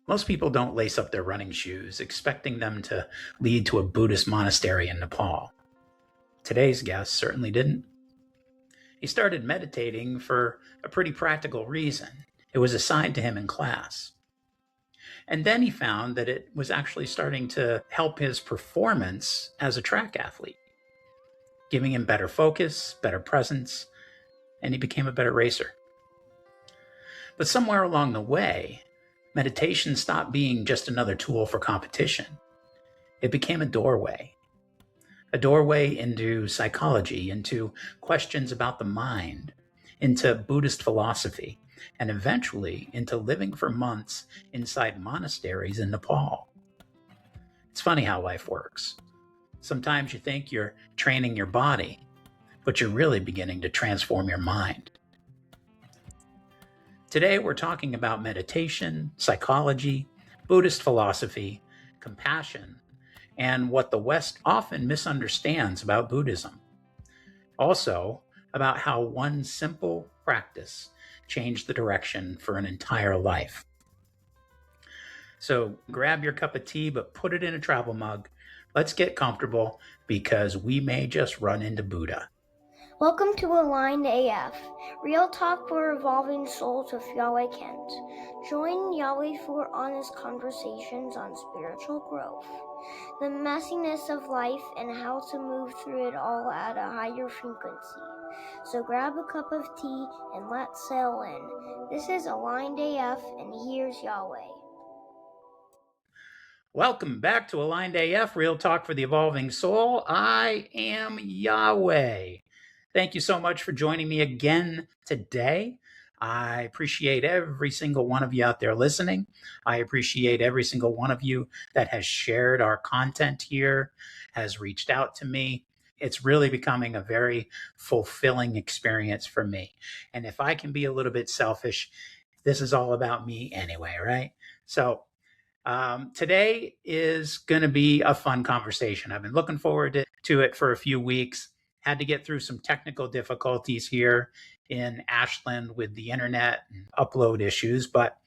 Most people don't lace up their running shoes expecting them to lead to a Buddhist monastery in Nepal. Today's guest certainly didn't. He started meditating for a pretty practical reason. It was assigned to him in class. And then he found that it was actually starting to help his performance as a track athlete, giving him better focus, better presence, and he became a better racer. But somewhere along the way, meditation stopped being just another tool for competition. It became a doorway into psychology, into questions about the mind, into Buddhist philosophy, and eventually into living for months inside monasteries in Nepal. It's funny how life works. Sometimes you think you're training your body, but you're really beginning to transform your mind. Today, we're talking about meditation, psychology, Buddhist philosophy, compassion, and what the West often misunderstands about Buddhism. Also, about how one simple practice changed the direction for an entire life. So grab your cup of tea, but put it in a travel mug. Let's get comfortable because we may just run into Buddha. Welcome to Aligned AF, real talk for evolving souls with Yahweh Kent. Join Yahweh for honest conversations on spiritual growth, the messiness of life, and how to move through it all at a higher frequency. So grab a cup of tea and let's sail in. This is Aligned AF, and here's Yahweh. Welcome back to Aligned AF, real talk for the evolving soul. I am Yahweh. Thank you so much for joining me again today. I appreciate every single one of you out there listening. I appreciate every single one of you that has shared our content here, has reached out to me. It's really becoming a very fulfilling experience for me. And if I can be a little bit selfish, this is all about me anyway, right? So today is going to be a fun conversation. I've been looking forward to it for a few weeks. Had to get through some technical difficulties here in Ashland with the internet and upload issues, but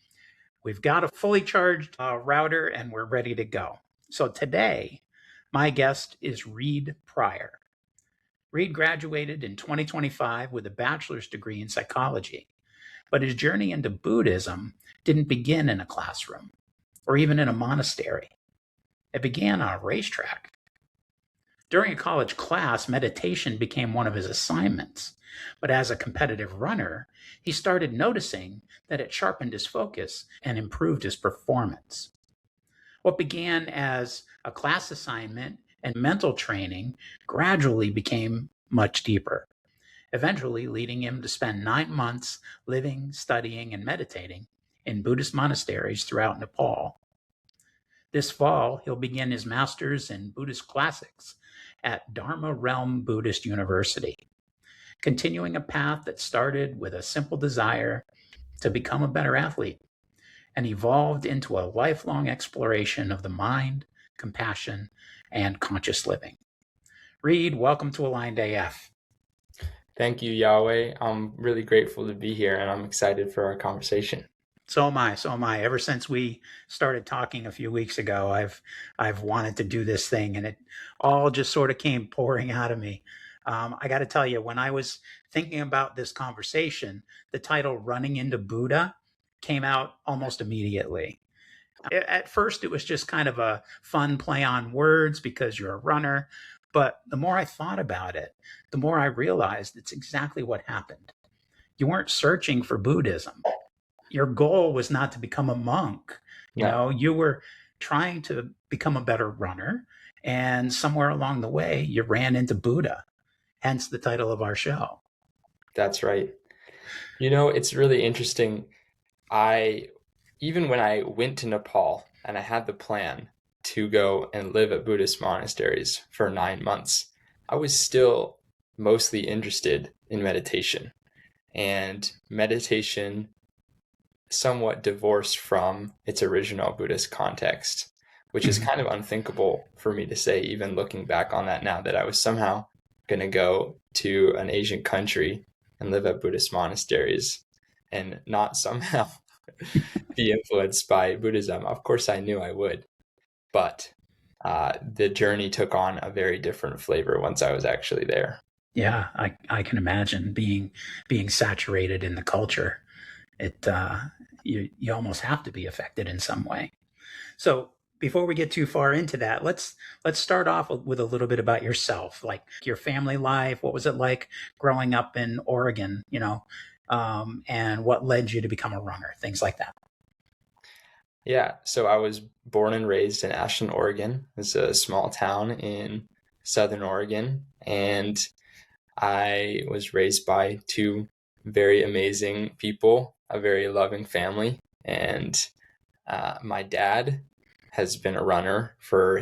we've got a fully charged router and we're ready to go. So today, my guest is Reed Pryor. Reed graduated in 2025 with a bachelor's degree in psychology, but his journey into Buddhism didn't begin in a classroom or even in a monastery. It began on a racetrack. During a college class, meditation became one of his assignments, but as a competitive runner, he started noticing that it sharpened his focus and improved his performance. What began as a class assignment and mental training gradually became much deeper, eventually leading him to spend 9 months living, studying, and meditating in Buddhist monasteries throughout Nepal. This fall, he'll begin his master's in Buddhist Classics at Dharma Realm Buddhist University, continuing a path that started with a simple desire to become a better athlete and evolved into a lifelong exploration of the mind, compassion, and conscious living. Reed, welcome to Aligned AF. Thank you, Yahweh. I'm really grateful to be here and I'm excited for our conversation. So am I. Ever since we started talking a few weeks ago, I've wanted to do this thing, and it all just sort of came pouring out of me. I got to tell you, when I was thinking about this conversation, the title "Running into Buddha" came out almost immediately. At first, it was just kind of a fun play on words because you're a runner, but the more I thought about it, the more I realized it's exactly what happened. You weren't searching for Buddhism. Your goal was not to become a monk. You were trying to become a better runner. And somewhere along the way, you ran into Buddha, hence the title of our show. That's right. It's really interesting. Even when I went to Nepal and I had the plan to go and live at Buddhist monasteries for 9 months, I was still mostly interested in meditation. And meditation somewhat divorced from its original Buddhist context, which is kind of unthinkable for me to say, even looking back on that now, that I was somehow going to go to an Asian country and live at Buddhist monasteries and not somehow be influenced by Buddhism. Of course, I knew I would, but the journey took on a very different flavor once I was actually there. Yeah, I can imagine being saturated in the culture. It you almost have to be affected in some way. So before we get too far into that, let's start off with a little bit about yourself, like your family life. What was it like growing up in Oregon? And what led you to become a runner? Things like that. Yeah, so I was born and raised in Ashland, Oregon. It's a small town in Southern Oregon, and I was raised by two very amazing people, a very loving family, and my dad has been a runner for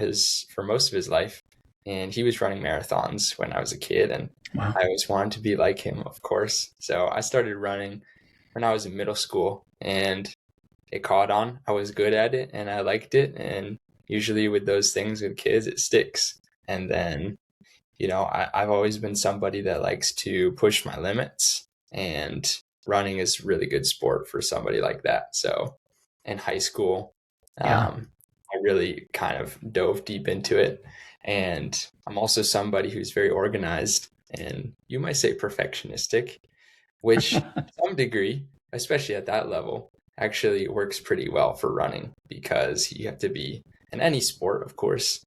most of his life, and he was running marathons when I was a kid, and Wow. I always wanted to be like him, of course. So I started running when I was in middle school, and it caught on. I was good at it, and I liked it, and usually with those things with kids, it sticks. And then, I've always been somebody that likes to push my limits, and running is really good sport for somebody like that. So in high school, Yeah. I really kind of dove deep into it. And I'm also somebody who's very organized, and you might say perfectionistic, which to some degree, especially at that level, actually works pretty well for running, because you have to be, in any sport, of course,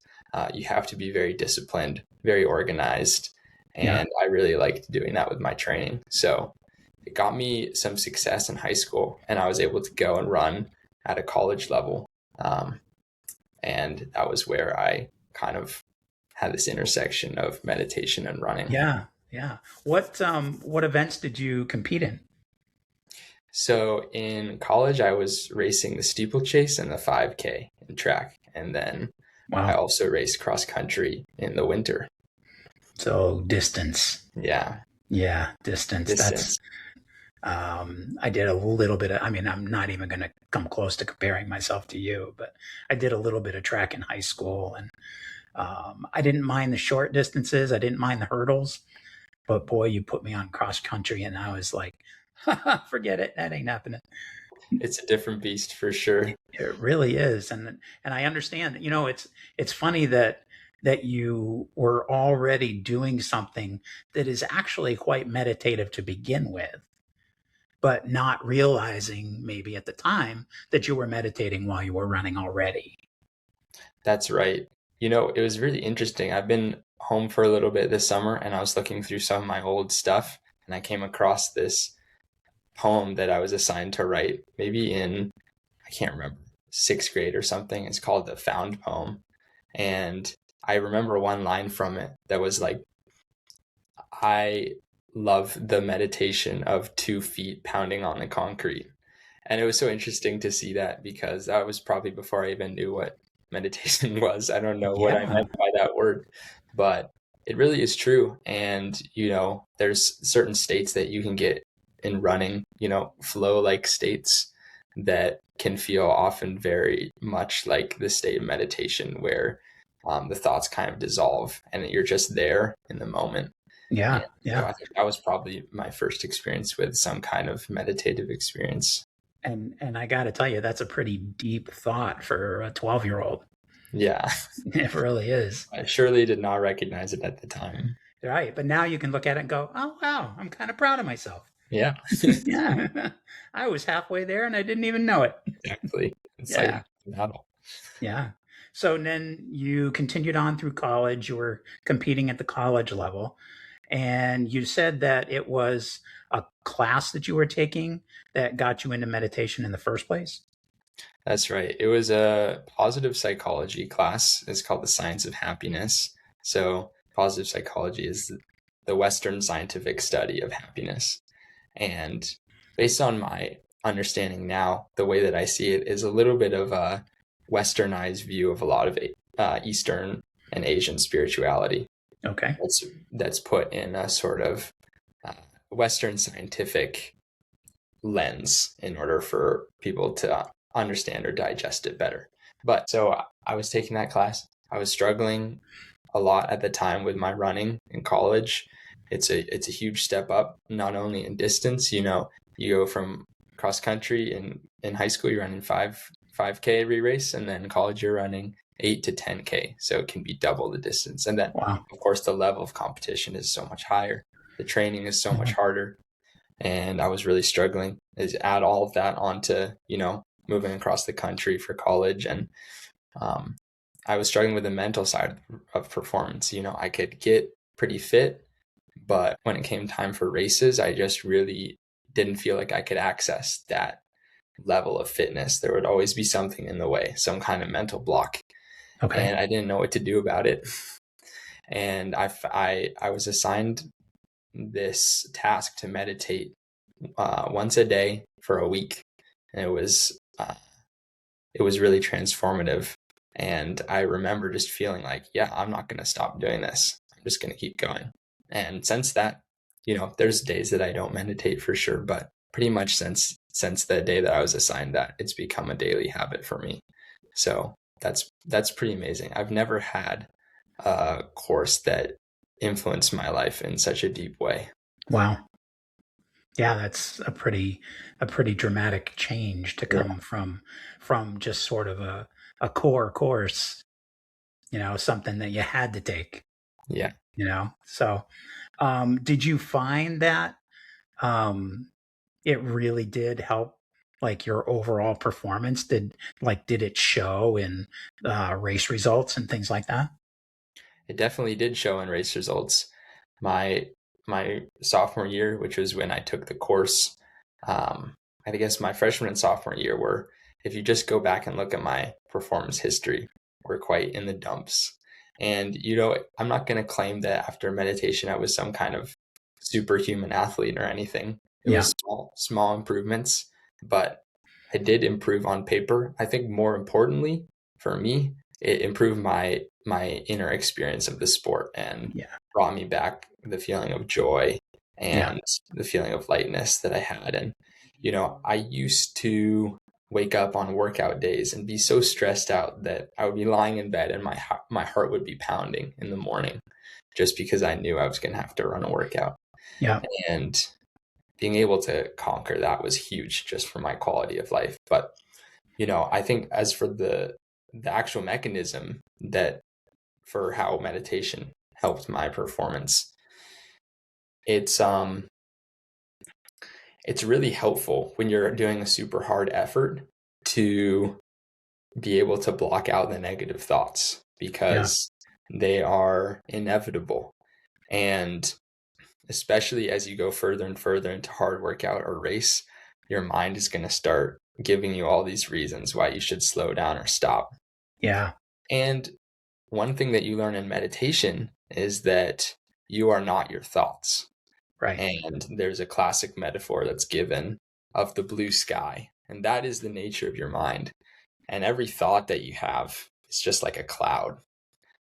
you have to be very disciplined, very organized. Yeah. And I really liked doing that with my training. So it got me some success in high school, and I was able to go and run at a college level. And that was where I kind of had this intersection of meditation and running. Yeah. Yeah. What events did you compete in? So in college, I was racing the steeplechase and the 5K in track. And then I Wow. also raced cross country in the winter. So distance. Yeah, Yeah, distance. distance. I did a little bit of, I mean, I'm not even going to come close to comparing myself to you, but I did a little bit of track in high school, and I didn't mind the short distances. I didn't mind the hurdles, but boy, you put me on cross country and I was like, forget it. That ain't happening. It's a different beast for sure. It really is. And I understand, it's funny that you were already doing something that is actually quite meditative to begin with, but not realizing maybe at the time that you were meditating while you were running already. That's right. It was really interesting. I've been home for a little bit this summer, and I was looking through some of my old stuff, and I came across this poem that I was assigned to write, maybe in, I can't remember, sixth grade or something. It's called the Found Poem. And I remember one line from it that was like, I love the meditation of 2 feet pounding on the concrete. And it was so interesting to see that, because that was probably before I even knew what meditation was. I don't know what I Yeah. meant by that word, but it really is true. And, there's certain states that you can get in running, flow like states that can feel often very much like the state of meditation, where the thoughts kind of dissolve and you're just there in the moment. And Yeah. so Yeah. I think that was probably my first experience with some kind of meditative experience. And I got to tell you, that's a pretty deep thought for a 12-year-old. Yeah, It really is. I surely did not recognize it at the time. Right. But now you can look at it and go, oh, wow, I'm kind of proud of myself. Yeah, Yeah. I was halfway there and I didn't even know it. exactly. It's Yeah. like battle. Yeah. So then you continued on through college. You were competing at the college level. And you said that it was a class that you were taking that got you into meditation in the first place. That's right. It was a positive psychology class. It's called the Science of Happiness. So positive psychology is the Western scientific study of happiness. And based on my understanding now, the way that I see it is a little bit of a westernized view of a lot of Eastern and Asian spirituality. Okay. That's put in a sort of Western scientific lens in order for people to understand or digest it better. But so I was taking that class. I was struggling a lot at the time with my running in college. It's a huge step up, not only in distance, you go from cross country in high school, you're running 5K every race, and then in college you're running 8 to 10K. So it can be double the distance. And then Wow. of course the level of competition is so much higher. The training is so much harder. And I was really struggling. Is add all of that onto, moving across the country for college. And I was struggling with the mental side of performance. I could get pretty fit, but when it came time for races, I just really didn't feel like I could access that level of fitness. There would always be something in the way, some kind of mental block. Okay. And I didn't know what to do about it. And I was assigned this task to meditate once a day for a week. And it was really transformative. And I remember just feeling like, yeah, I'm not going to stop doing this. I'm just going to keep going. And since that, there's days that I don't meditate for sure, but pretty much since the day that I was assigned that, it's become a daily habit for me. So that's pretty amazing. I've never had a course that influenced my life in such a deep way. Wow. Yeah, that's a pretty dramatic change to come from just sort of a core course, something that you had to take. Yeah. So did you find that it really did help like your overall performance? Did it show in race results and things like that? It definitely did show in race results. My sophomore year, which was when I took the course, I guess my freshman and sophomore year were, if you just go back and look at my performance history, were quite in the dumps. And, I'm not going to claim that after meditation, I was some kind of superhuman athlete or anything. It was small improvements, but I did improve on paper. I think more importantly for me, it improved my inner experience of the sport and brought me back the feeling of joy and the feeling of lightness that I had. And, I used to wake up on workout days and be so stressed out that I would be lying in bed and my heart would be pounding in the morning just because I knew I was going to have to run a workout. Yeah. And being able to conquer that was huge just for my quality of life. But, I think as for the actual mechanism that for how meditation helped my performance, it's really helpful when you're doing a super hard effort to be able to block out the negative thoughts because they are inevitable. And especially as you go further and further into hard workout or race, your mind is going to start giving you all these reasons why you should slow down or stop. Yeah. And one thing that you learn in meditation is that you are not your thoughts. Right. And there's a classic metaphor that's given of the blue sky, and that is the nature of your mind. And every thought that you have is just like a cloud.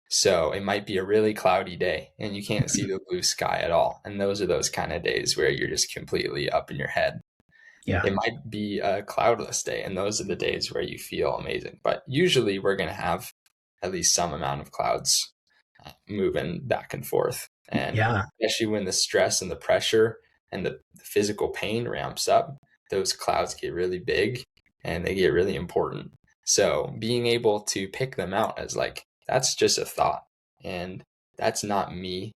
So it might be a really cloudy day and you can't see the blue sky at all. And those are those kind of days where you're just completely up in your head. Yeah. It might be a cloudless day, and those are the days where you feel amazing. But usually we're going to have at least some amount of clouds moving back and forth. And especially when the stress and the pressure and the physical pain ramps up, those clouds get really big and they get really important. So being able to pick them out as like, that's just a thought and that's not me.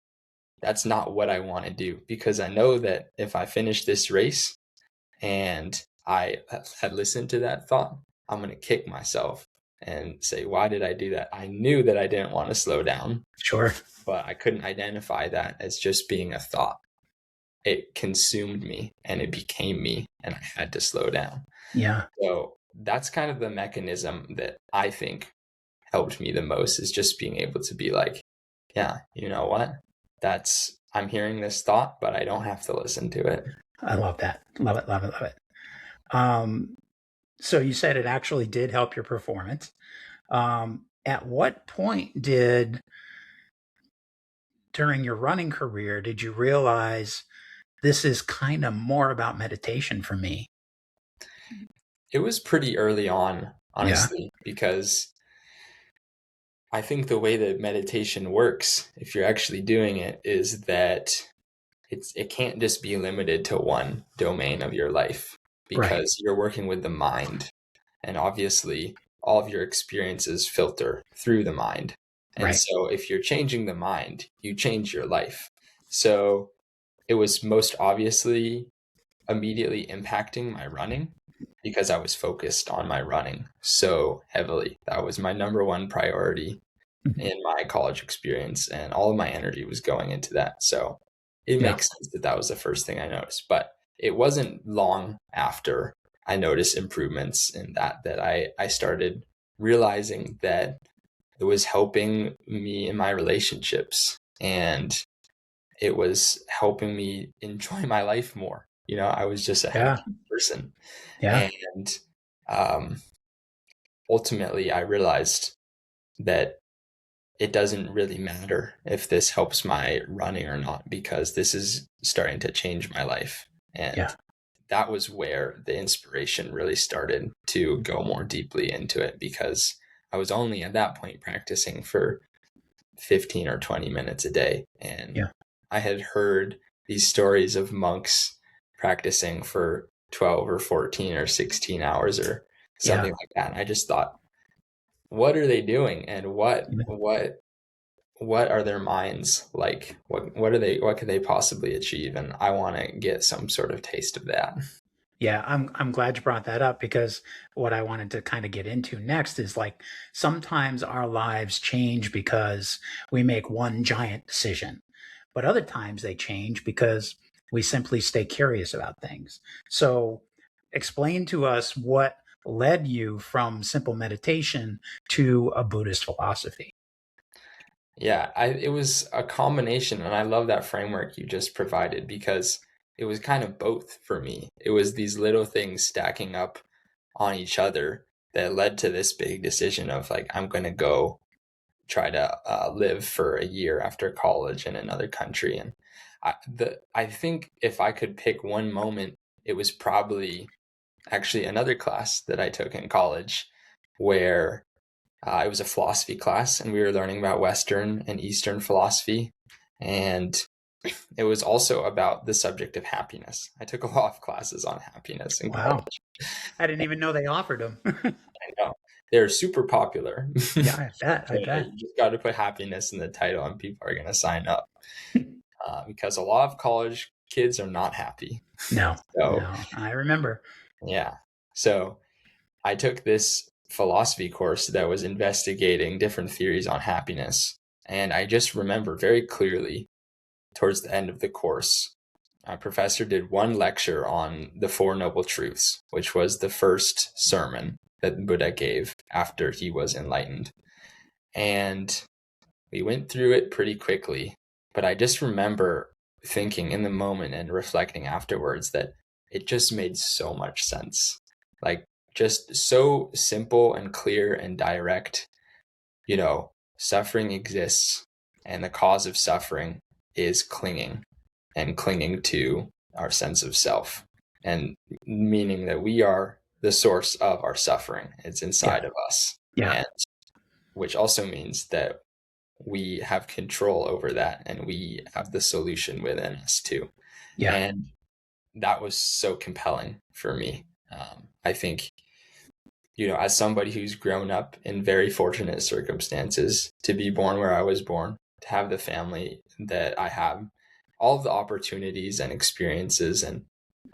That's not what I want to do, because I know that if I finish this race and I had listened to that thought, I'm going to kick myself and say, why did I do that? I knew that I didn't want to slow down. Sure. But I couldn't identify that as just being a thought. It consumed me and it became me, and I had to slow down. Yeah. So that's kind of the mechanism that I think helped me the most, is just being able to be like, yeah, you know what? I'm hearing this thought, but I don't have to listen to it. I love that. Love it, love it, love it. So you said it actually did help your performance. At what point during your running career, did you realize this is kind of more about meditation for me? It was pretty early on, honestly, because I think the way that meditation works, if you're actually doing it, is that it can't just be limited to one domain of your life, because you're working with the mind. And obviously, all of your experiences filter through the mind. And so if you're changing the mind, you change your life. So it was most obviously immediately impacting my running because I was focused on my running so heavily. That was my number one priority in my college experience, and all of my energy was going into that. So it makes sense that that was the first thing I noticed. But it wasn't long after I noticed improvements in that I started realizing that it was helping me in my relationships, and it was helping me enjoy my life more. I was just a happy person. And ultimately, I realized that it doesn't really matter if this helps my running or not, because this is starting to change my life. And that was where the inspiration really started to go more deeply into it, because I was only at that point practicing for 15 or 20 minutes a day. And I had heard these stories of monks practicing for 12 or 14 or 16 hours or something like that. And I just thought, what are they doing? And what are their minds like? What could they possibly achieve? And I want to get some sort of taste of that. Yeah, I'm glad you brought that up, because what I wanted to kind of get into next is, like, sometimes our lives change because we make one giant decision, but other times they change because we simply stay curious about things. So explain to us what led you from simple meditation to a Buddhist philosophy. Yeah, it was a combination, and I love that framework you just provided, because it was kind of both for me. It was these little things stacking up on each other that led to this big decision of, like, I'm going to go try to live for a year after college in another country. And I think if I could pick one moment, it was probably actually another class that I took in college, where it was a philosophy class, and we were learning about Western and Eastern philosophy. And it was also about the subject of happiness. I took a lot of classes on happiness in college. I didn't even know they offered them. I know. They're super popular. Yeah, I bet. You just got to put happiness in the title and people are going to sign up. Because a lot of college kids are not happy. No, I remember. Yeah. So I took this philosophy course that was investigating different theories on happiness. And I just remember very clearly, towards the end of the course, our professor did one lecture on the Four Noble Truths, which was the first sermon that Buddha gave after he was enlightened. And we went through it pretty quickly, but I just remember thinking in the moment and reflecting afterwards that it just made so much sense. Like, just so simple and clear and direct. Suffering exists, and the cause of suffering is clinging, and clinging to our sense of self, and meaning that we are the source of our suffering. It's inside of us. And which also means that we have control over that, and we have the solution within us too. And that was so compelling for me. I think, as somebody who's grown up in very fortunate circumstances, to be born where I was born, to have the family that I have, all of the opportunities and experiences and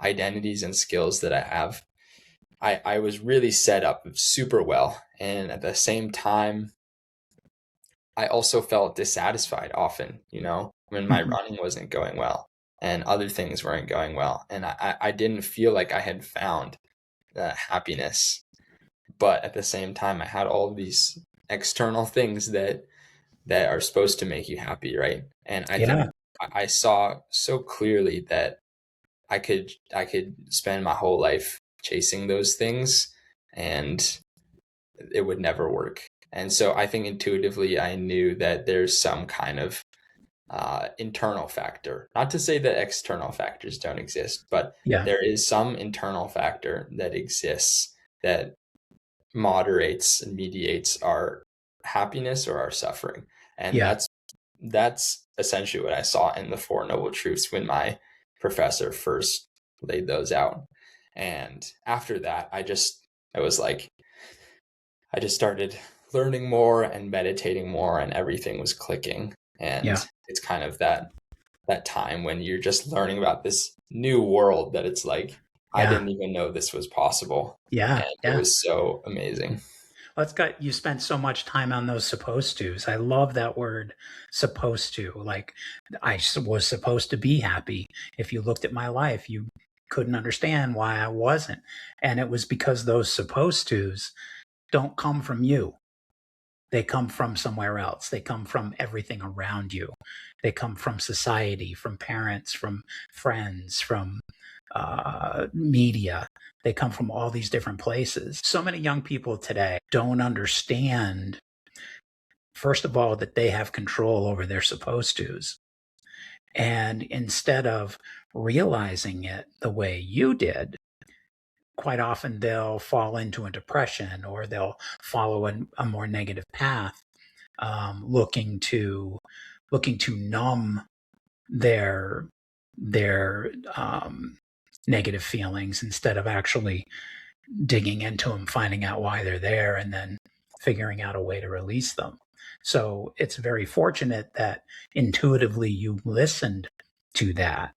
identities and skills that I have, I was really set up super well. And at the same time, I also felt dissatisfied often, when my running wasn't going well and other things weren't going well. And I didn't feel like I had found happiness. But at the same time, I had all these external things that are supposed to make you happy, right? And I think I saw so clearly that I could spend my whole life chasing those things, and it would never work. And so I think intuitively I knew that there's some kind of internal factor. Not to say that external factors don't exist, but there is some internal factor that exists that moderates and mediates our happiness or our suffering. And that's essentially what I saw in the Four Noble Truths when my professor first laid those out. And after that, I just started learning more and meditating more, and everything was clicking. And it's kind of that time when you're just learning about this new world that it's like, I didn't even know this was possible. Yeah. And it was so amazing. Well, you spent so much time on those supposed tos. I love that word, supposed to. Like, I was supposed to be happy. If you looked at my life, you couldn't understand why I wasn't. And it was because those supposed tos don't come from you. They come from somewhere else. They come from everything around you. They come from society, from parents, from friends, from media. They come from all these different places. So many young people today don't understand, first of all, that they have control over their supposed tos. And instead of realizing it the way you did, quite often they'll fall into a depression, or they'll follow a more negative path, looking to numb their negative feelings, instead of actually digging into them, finding out why they're there, and then figuring out a way to release them. So it's very fortunate that intuitively you listened to that.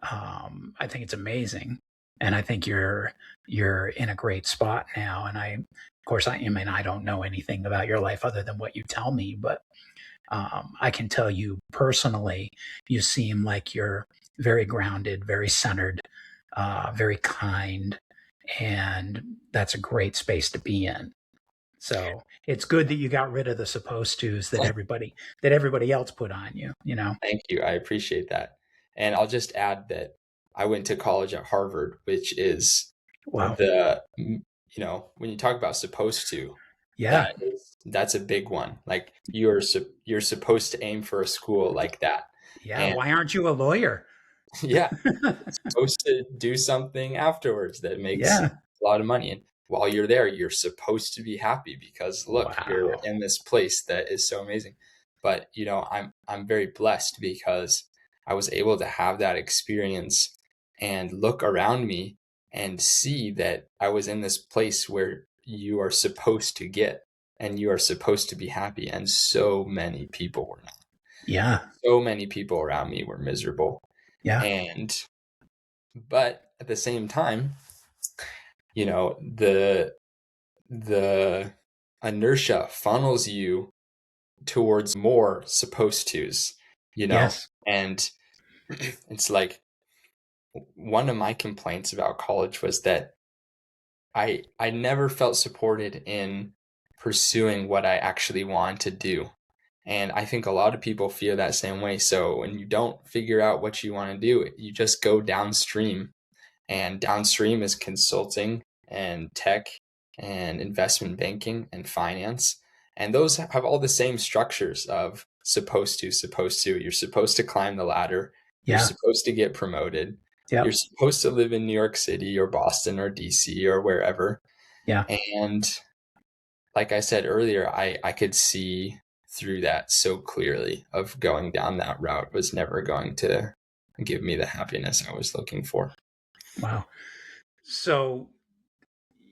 I think it's amazing. And I think you're in a great spot now. And of course, I don't know anything about your life other than what you tell me, but I can tell you personally, you seem like you're very grounded, very centered, very kind, and that's a great space to be in. So it's good that you got rid of the supposed tos that everybody else put on you, you know? Thank you. I appreciate that. And I'll just add that I went to college at Harvard, which is Wow. When you talk about supposed to, Yeah. that's a big one. Like you're supposed to aim for a school like that. Yeah. And why aren't you a lawyer? yeah, supposed to do something afterwards that makes a lot of money. And while you're there, you're supposed to be happy because look, you're in this place that is so amazing. But I'm very blessed because I was able to have that experience and look around me and see that I was in this place where you are supposed to get and you are supposed to be happy. And so many people were not. Yeah. So many people around me were miserable. Yeah. But at the same time, the inertia funnels you towards more supposed tos, Yes. and it's like one of my complaints about college was that I never felt supported in pursuing what I actually want to do. And I think a lot of people feel that same way. So when you don't figure out what you want to do, you just go downstream. And downstream is consulting and tech and investment banking and finance. And those have all the same structures of supposed to. You're supposed to climb the ladder. You're supposed to get promoted. You're supposed to live in New York City or Boston or DC or wherever. Yeah. And like I said earlier, I could see through that so clearly of going down that route was never going to give me the happiness I was looking for. Wow. So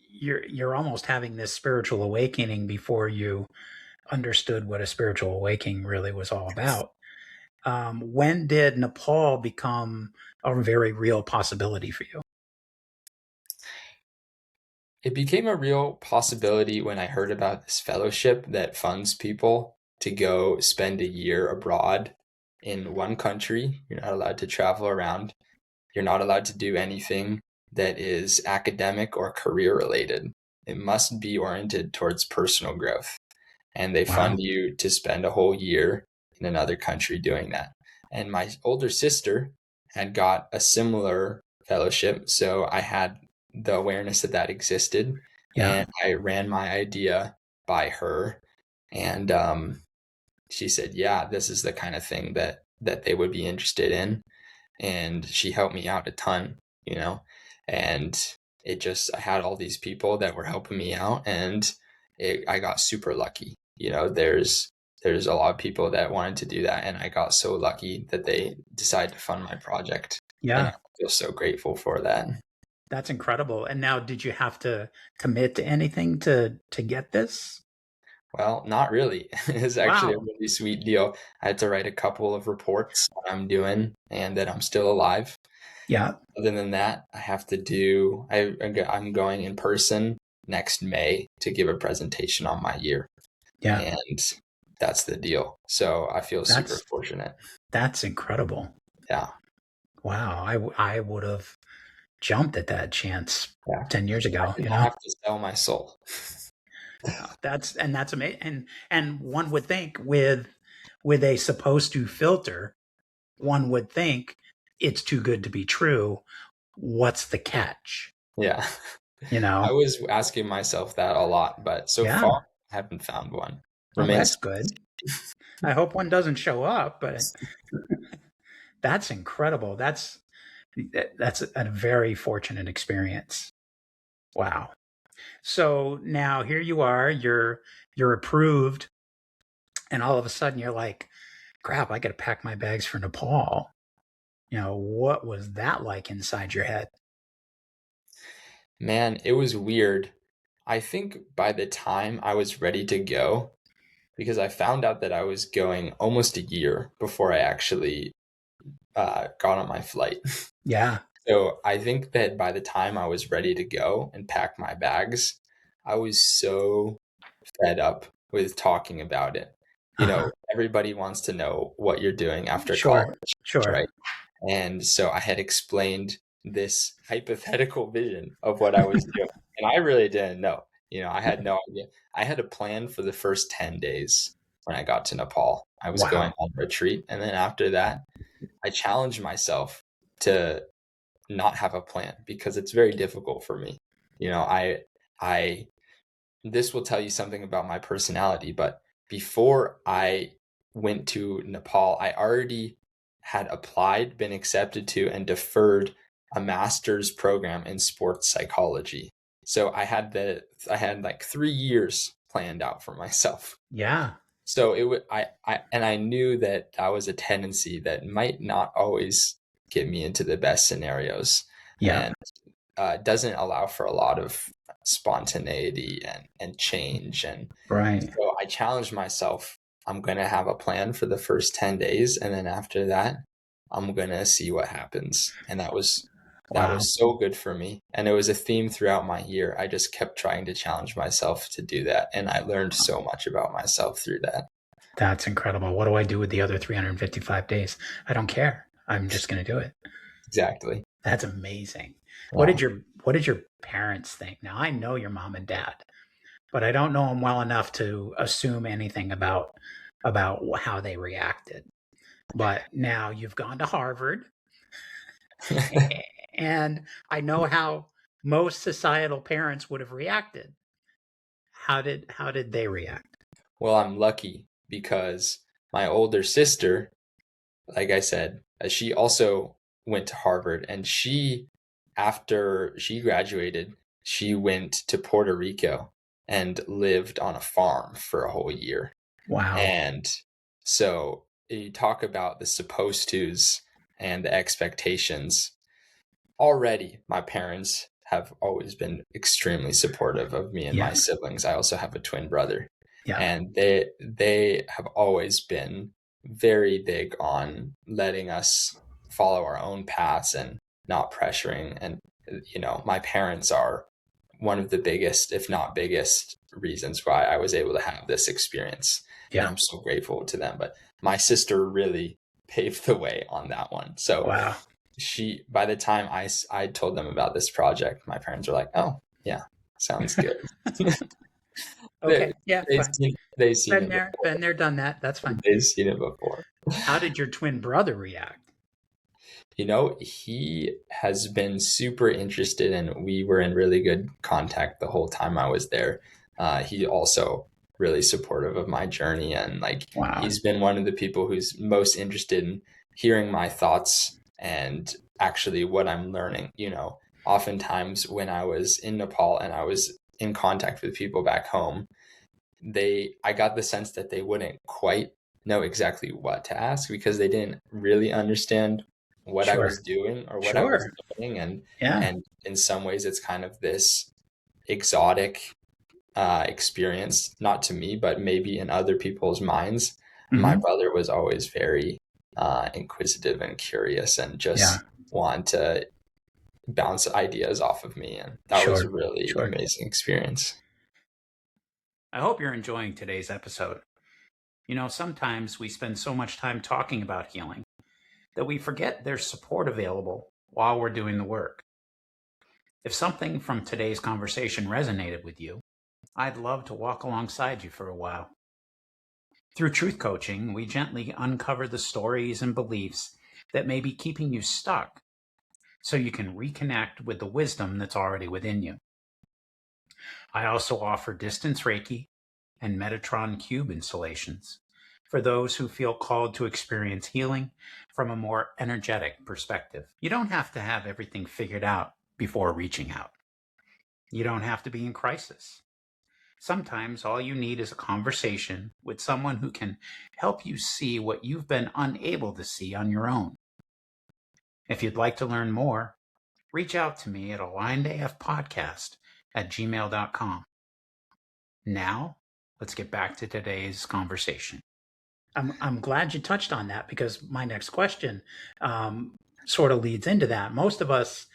you're almost having this spiritual awakening before you understood what a spiritual awakening really was all about. When did Nepal become a very real possibility for you? It became a real possibility when I heard about this fellowship that funds people to go spend a year abroad in one country. You're not allowed to travel around. You're not allowed to do anything that is academic or career related. It must be oriented towards personal growth. And they fund you to spend a whole year in another country doing that. And my older sister had got a similar fellowship. So I had the awareness that existed. And I ran my idea by her. And she said, yeah, this is the kind of thing that they would be interested in. And she helped me out a ton, and I had all these people that were helping me out, and I got super lucky. There's a lot of people that wanted to do that, and I got so lucky that they decided to fund my project. Yeah. And I feel so grateful for that. That's incredible. And now, did you have to commit to anything to get this? Well, not really. It's actually a Wow. really sweet deal. I had to write a couple of reports that I'm doing and that I'm still alive. Yeah. Other than that, I have to do, I'm going in person next May to give a presentation on my year. Yeah. And that's the deal. So I feel super That's fortunate. that's incredible. Yeah. Wow. I would have jumped at that chance Yeah. 10 years I ago, did you not know? have to sell my soul. That's amazing. And one would think with a supposed to filter, one would think it's too good to be true. What's the catch? Yeah. You I know? was asking myself that a lot, but so Yeah. far I haven't found one. Well, Remains. that's good. I hope one doesn't show up, but that's incredible. That's a very fortunate experience. Wow. So now here you are, you're approved, and all of a sudden you're like, crap, I got to pack my bags for Nepal. What was that like inside your head? Man, it was weird. I think by the time I was ready to go, because I found out that I was going almost a year before I actually got on my flight. Yeah. So I think that by the time I was ready to go and pack my bags, I was so fed up with talking about it. Uh-huh. Everybody wants to know what you're doing after college, Sure. Sure. right? And so I had explained this hypothetical vision of what I was doing. And I really didn't know. I had no idea. I had a plan for the first 10 days when I got to Nepal. I was going Wow. on retreat. And then after that, I challenged myself to not have a plan because it's very difficult for me. I this will tell you something about my personality, but before I went to Nepal, I already had applied, been accepted to, and deferred a master's program in sports psychology. So I had like 3 years planned out for myself. Yeah. So it would I knew that that was a tendency that might not always get me into the best scenarios, Yeah. and doesn't allow for a lot of spontaneity and change. And Right. so I challenged myself. I'm going to have a plan for the first 10 days. And then after that, I'm going to see what happens. And that Wow. was so good for me. And it was a theme throughout my year. I just kept trying to challenge myself to do that. And I learned so much about myself through that. That's incredible. What do I do with the other 355 days? I don't care. I'm just going to do it. Exactly. That's amazing. Yeah. What did your parents think? Now I know your mom and dad, but I don't know them well enough to assume anything about how they reacted. But now you've gone to Harvard, and I know how most societal parents would have reacted. How did they react? Well, I'm lucky because my older sister, like I said, she also went to Harvard, and after she graduated, she went to Puerto Rico and lived on a farm for a whole year. Wow. And so you talk about the supposed tos and the expectations. Already, my parents have always been extremely supportive of me and Yeah. my siblings. I also have a twin brother. Yeah. And they have always been very big on letting us follow our own paths and not pressuring. And my parents are one of the biggest, if not biggest, reasons why I was able to have this experience. Yeah. And I'm so grateful to them. But my sister really paved the way on that one. So Wow. by the time I told them about this project, my parents were like, "Oh, yeah, sounds good." Okay. Yeah. They've seen it before. Been there, done that. That's fine. They've seen it before. How did your twin brother react? He has been super interested, and we were in really good contact the whole time I was there. He also really supportive of my journey, and Wow. He's been one of the people who's most interested in hearing my thoughts and actually what I'm learning. Oftentimes when I was in Nepal and I was in contact with people back home, I got the sense that they wouldn't quite know exactly what to ask because they didn't really understand what I Sure. was doing or what I was Sure. learning. Yeah. And in some ways it's kind of this exotic experience, not to me, but maybe in other people's minds. My Hmm. brother was always very inquisitive and curious and Yeah. just want to bounce ideas off of me. And that was a Sure. really Sure. amazing experience. I hope you're enjoying today's episode. Sometimes we spend so much time talking about healing that we forget there's support available while we're doing the work. If something from today's conversation resonated with you, I'd love to walk alongside you for a while. Through truth coaching, we gently uncover the stories and beliefs that may be keeping you stuck so you can reconnect with the wisdom that's already within you. I also offer distance Reiki and Metatron Cube installations for those who feel called to experience healing from a more energetic perspective. You don't have to have everything figured out before reaching out. You don't have to be in crisis. Sometimes all you need is a conversation with someone who can help you see what you've been unable to see on your own. If you'd like to learn more, reach out to me at alignedafpodcast@gmail.com. Now, let's get back to today's conversation. I'm glad you touched on that because my next question sort of leads into that. Most of us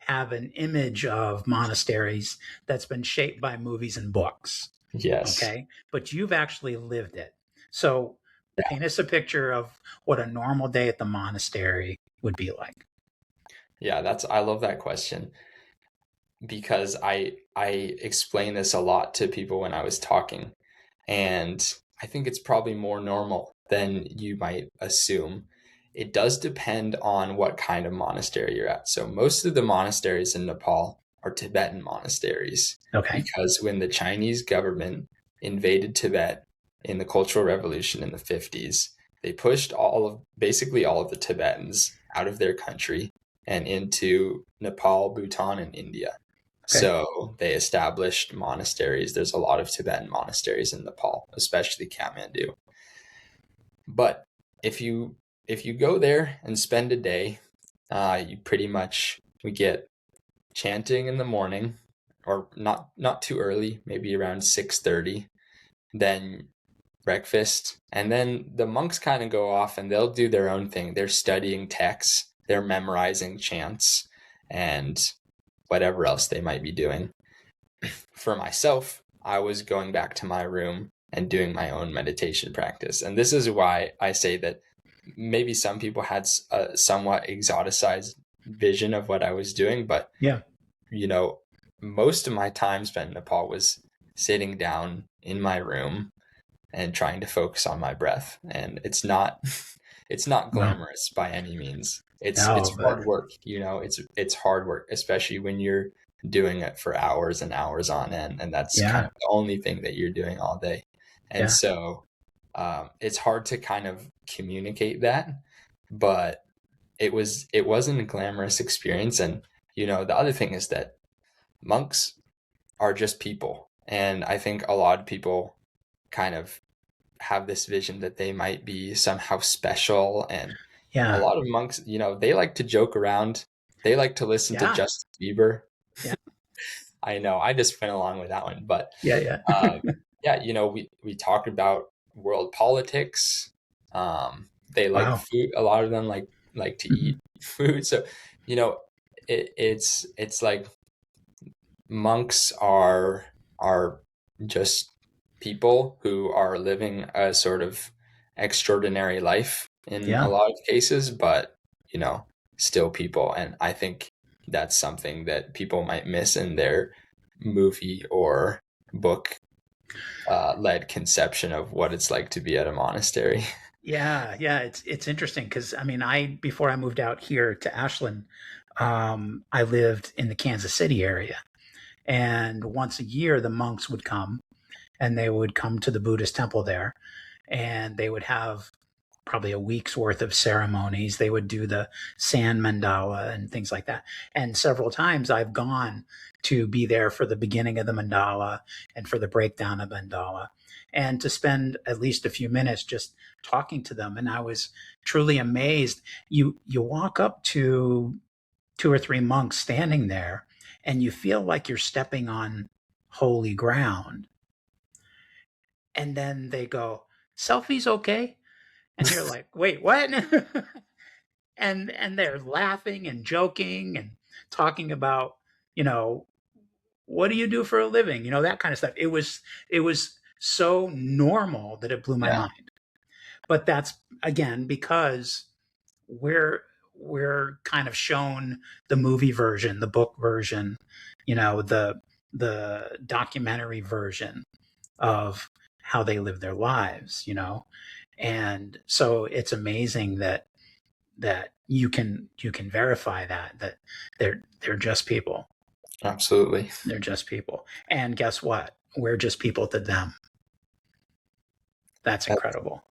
have an image of monasteries that's been shaped by movies and books. Yes. Okay. But you've actually lived it. So paint us a picture of what a normal day at the monastery would be like. Yeah, I love that question because I explain this a lot to people when I was talking, and I think it's probably more normal than you might assume. It does depend on what kind of monastery you're at. So most of the monasteries in Nepal are Tibetan monasteries Okay. because when the Chinese government invaded Tibet in the Cultural Revolution in the 50s, they pushed basically all of the Tibetans out of their country and into Nepal, Bhutan, and India. Okay. So they established monasteries. There's a lot of Tibetan monasteries in Nepal, especially Kathmandu. But if you go there and spend a day, we get chanting in the morning, or not too early, maybe around 6:30. Then breakfast, and then the monks kind of go off and they'll do their own thing. They're studying texts, they're memorizing chants, and whatever else they might be doing. For myself, I was going back to my room and doing my own meditation practice. And this is why I say that maybe some people had a somewhat exoticized vision of what I was doing, but Yeah. Most of my time spent in Nepal was sitting down in my room and trying to focus on my breath. And it's not No. glamorous by any means. It's No, but hard work, it's hard work, especially when you're doing it for hours and hours on end, and that's kind yeah. of the only thing that you're doing all day. And Yeah. so it's hard to kind of communicate that, but it wasn't a glamorous experience. And the other thing is that monks are just people, and I think a lot of people kind of have this vision that they might be somehow special. And a Yeah. lot of monks, they like to joke around. They like to listen to Yeah. Justin Bieber. Yeah. I know, I just went along with that one, but Yeah. yeah, we talk about world politics. They like Wow. food. A lot of them like to eat food. So, it's like monks are just people who are living a sort of extraordinary life in a Yeah. lot of cases, but still people. And I think that's something that people might miss in their movie or book led conception of what it's like to be at a monastery. Yeah. It's interesting because before I moved out here to Ashland, I lived in the Kansas City area, and once a year the monks would come, and they would come to the Buddhist temple there, and they would have probably a week's worth of ceremonies. They would do the sand mandala and things like that. And several times I've gone to be there for the beginning of the mandala and for the breakdown of mandala, and to spend at least a few minutes just talking to them. And I was truly amazed. You walk up to 2 or 3 monks standing there, and you feel like you're stepping on holy ground. And then they go, "Selfies okay?" And you're like, "Wait, what?" And they're laughing and joking and talking about, you know, what do you do for a living? You know, that kind of stuff. It was so normal that it blew my Yeah, mind. But that's again because we're we're kind of shown the movie version, the book version, the documentary version of how they live their lives. And so it's amazing that you can verify that they're just people. absolutely. They're just people. And guess what? We're just people to them. That's That- incredible.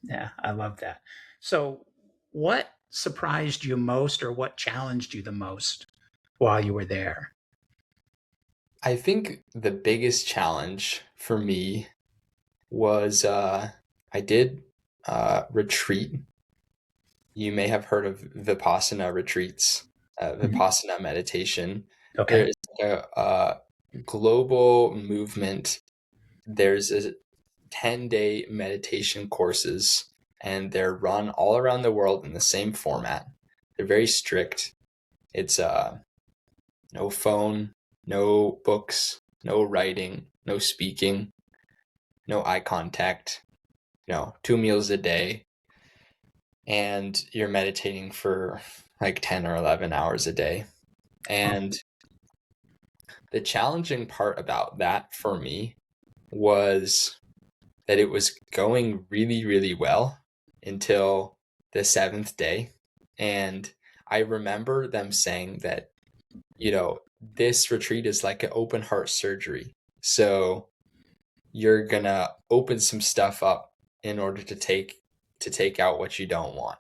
Yeah, I love that. So, what surprised you most or what challenged you the most while you were there? I think the biggest challenge for me was I did retreat. You may have heard of Vipassana retreats, Mhm. Vipassana meditation. Okay. There's a global movement. There's a 10-day meditation courses, and they're run all around the world in the same format. They're very strict. It's no phone, no books, no writing, no speaking, no eye contact, 2 meals a day, and you're meditating for like 10 or 11 hours a day. And the challenging part about that for me was that it was going really, really well until the 7th day. And I remember them saying that, this retreat is like an open heart surgery. So you're gonna open some stuff up in order to take out what you don't want.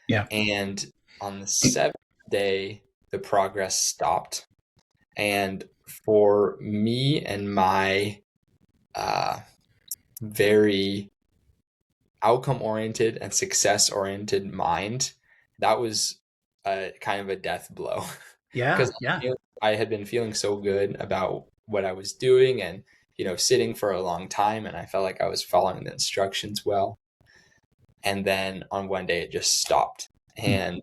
Yeah. And on the 7th day, the progress stopped. And for me and my very outcome oriented and success oriented mind, that was a kind of a death blow. Yeah. Because Yeah. I had been feeling so good about what I was doing and, sitting for a long time, and I felt like I was following the instructions well. And then on one day, it just stopped. And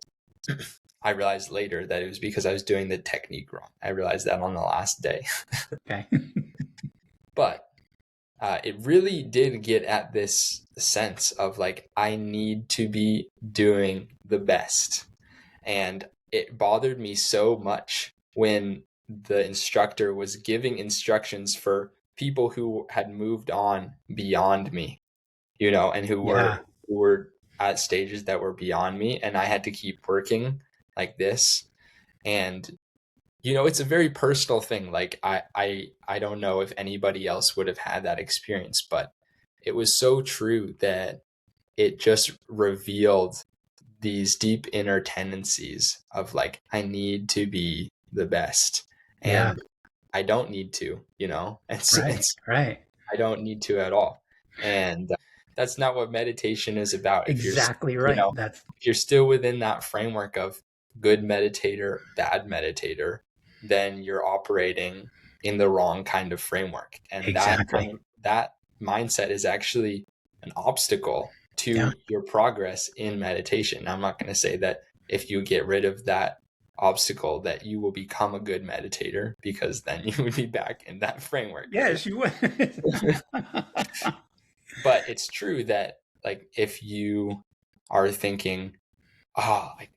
I realized later that it was because I was doing the technique wrong. I realized that on the last day. Okay. But it really did get at this sense of like, I need to be doing the best. And it bothered me so much when the instructor was giving instructions for people who had moved on beyond me, and who Yeah. were at stages that were beyond me, and I had to keep working like this. And it's a very personal thing. Like I don't know if anybody else would have had that experience, but it was so true that it just revealed these deep inner tendencies of like, I need to be the best, Yeah. and I don't need to, Right. it's Right. I don't need to at all. And that's not what meditation is about. Exactly You right. know, if you're still within that framework of good meditator, bad meditator, then you're operating in the wrong kind of framework. And Exactly. that mindset is actually an obstacle Yeah. to your progress in meditation. I'm not going to say that if you get rid of that obstacle that you will become a good meditator, because then you would be back in that framework. Yes, you would. But it's true that like, if you are thinking, like,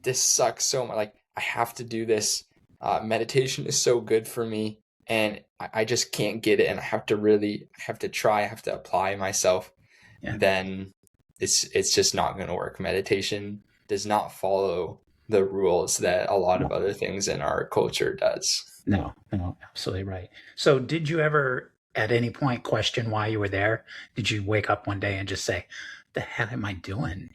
this sucks so much, like, I have to do this, meditation is so good for me, and I just can't get it, and I have to try, I have to apply myself, Yeah. then it's just not going to work. Meditation does not follow the rules that a lot of other things in our culture does. No, absolutely right. So, did you ever at any point question why you were there? Did you wake up one day and just say, the hell am I doing?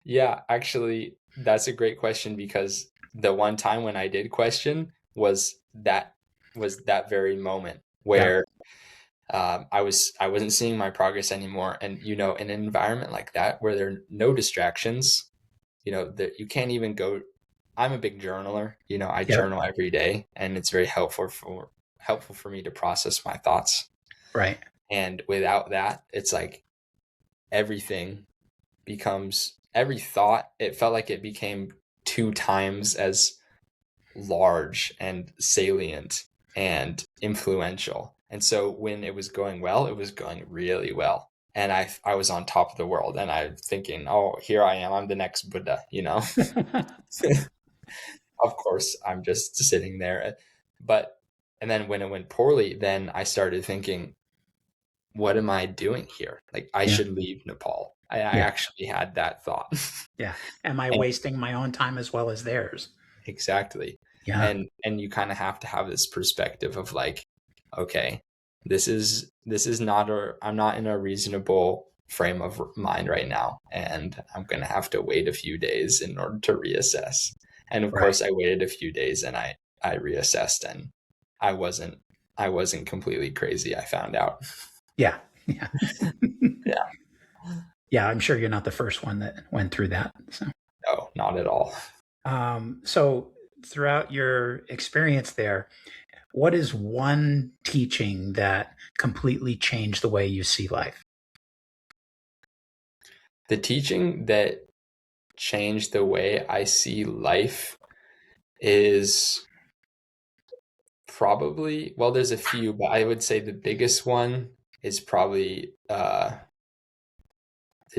Yeah, actually, that's a great question, because the one time when I did question was that very moment Yeah. where I wasn't seeing my progress anymore. And in an environment like that where there are no distractions, that you can't even go. I'm a big journaler. I Yep. journal every day, and it's very helpful for me to process my thoughts. Right. And without that, it's like everything every thought, it felt like it became 2 times as large and salient and influential. And so when it was going well, it was going really well. And I was on top of the world, and I'm thinking, oh, here I am. I'm the next Buddha. Of course, I'm just sitting there. But, and then when it went poorly, then I started thinking, what am I doing here? Like, I Yeah. should leave Nepal. I Yeah. actually had that thought. Yeah. Am I And wasting my own time as well as theirs? exactly. Yeah. And you kind of have to have this perspective of like, okay, this is not I'm not in a reasonable frame of mind right now, and I'm going to have to wait a few days in order to reassess. And of Right. course I waited a few days, and I reassessed, and I wasn't completely crazy, I found out. Yeah. Yeah. Yeah. Yeah. I'm sure you're not the first one that went through that. No, not at all. So throughout your experience there, what is one teaching that completely changed the way you see life? The teaching that changed the way I see life is probably, well, there's a few, but I would say the biggest one is probably the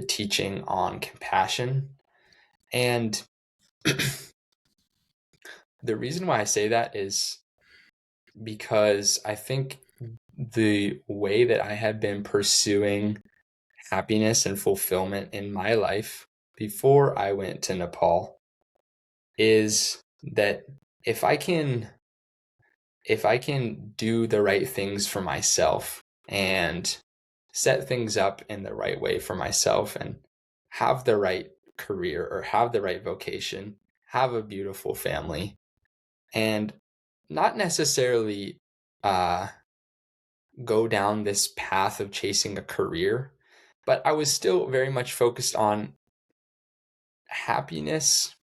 teaching on compassion. And the reason why I say that is because I think the way that I had been pursuing happiness and fulfillment in my life before I went to Nepal is that if I can do the right things for myself and set things up in the right way for myself and have the right career or have the right vocation, have a beautiful family, and not necessarily uh, go down this path of chasing a career, but I was still very much focused on happiness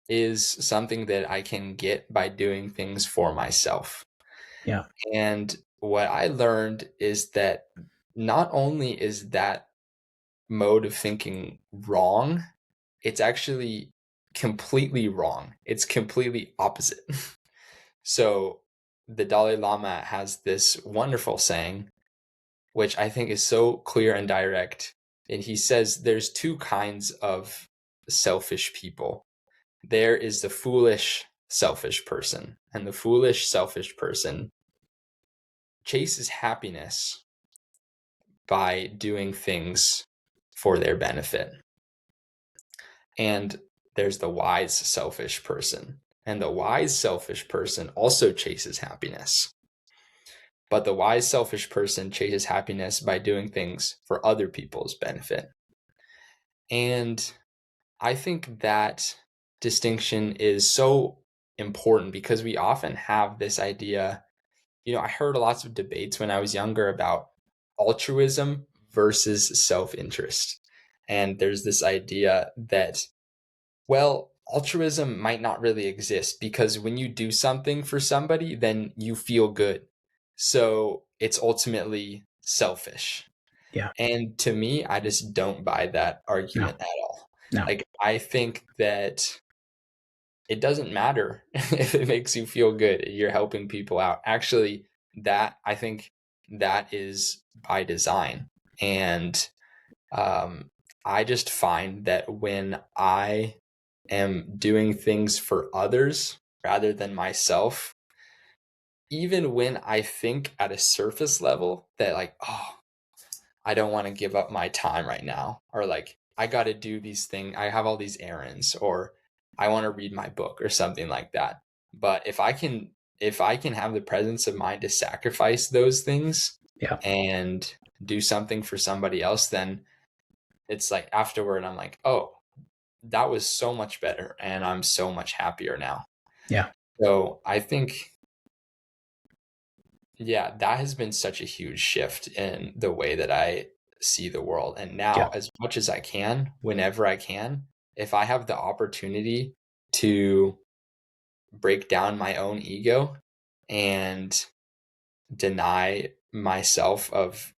is something that I can get by doing things for myself. Yeah. And what I learned is that not only is that mode of thinking wrong, it's actually completely wrong. It's completely opposite. So the Dalai Lama has this wonderful saying, which I think is so clear and direct. And he says there's two kinds of selfish people. There is the foolish, selfish person, and the foolish, selfish person chases happiness by doing things for their benefit. And there's the wise, selfish person. And the wise, selfish person also chases happiness. But the wise, selfish person chases happiness by doing things for other people's benefit. And I think that distinction is so important because we often have this idea. I heard lots of debates when I was younger about altruism versus self-interest. And there's this idea that, well, altruism might not really exist because when you do something for somebody, then you feel good. So it's ultimately selfish. Yeah. And to me, I just don't buy that No. argument at all. No. Like, I think that it doesn't matter if it makes you feel good. You're helping people out. Actually, I think that is by design. And I just find that when I am doing things for others rather than myself, even when I think at a surface level that like, oh, I don't want to give up my time right now, or like, I got to do these things. I have all these errands, or I want to read my book or something like that. But if I can have the presence of mind to sacrifice those things Yeah. and do something for somebody else, then it's like afterward, I'm like, oh, that was so much better, and I'm so much happier now. Yeah. So I think, yeah, that has been such a huge shift in the way that I see the world. And now, Yeah. as much as I can, whenever I can, if I have the opportunity to break down my own ego and deny myself of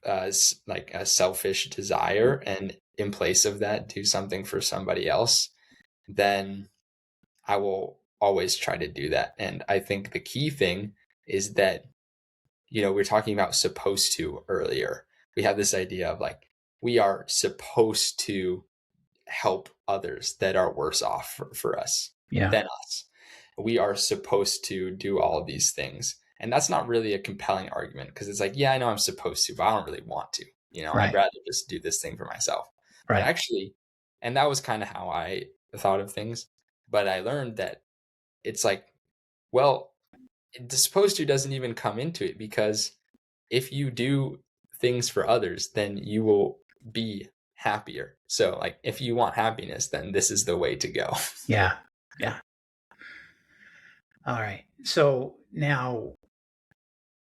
like a selfish desire, and in place of that do something for somebody else, then I will always try to do that. And I think the key thing is that, we were talking about supposed to earlier. We have this idea of like, we are supposed to help others that are worse off for us than us. We are supposed to do all of these things. And that's not really a compelling argument, because it's like, yeah, I know I'm supposed to, but I don't really want to. I'd rather just do this thing for myself. But actually, and that was kind of how I thought of things. But I learned that it's like, well, the supposed to doesn't even come into it, because if you do things for others, then you will be happier. So like, if you want happiness, then this is the way to go. Yeah. All right. So now,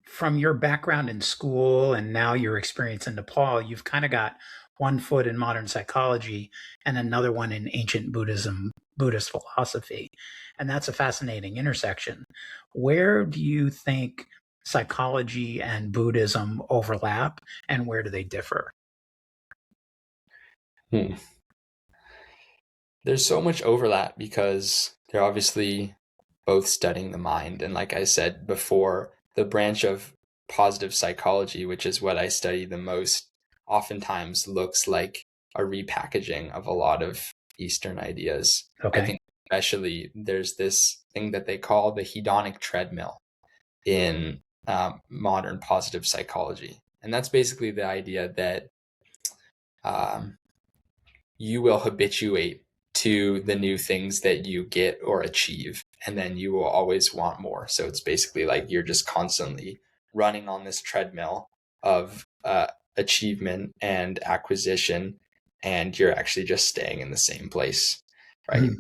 from your background in school and now your experience in Nepal, you've kind of got one foot in modern psychology and another one in ancient Buddhism, Buddhist philosophy. And that's a fascinating intersection. Where do you think psychology and Buddhism overlap, and where do they differ? There's so much overlap, because they're obviously both studying the mind. And like I said before, the branch of positive psychology, which is what I study the most, oftentimes looks like a repackaging of a lot of Eastern ideas. Okay. I think especially there's this thing that they call the hedonic treadmill in modern positive psychology. And that's basically the idea that you will habituate to the new things that you get or achieve, and then you will always want more. So it's basically like you're just constantly running on this treadmill of achievement and acquisition, and you're actually just staying in the same place, right?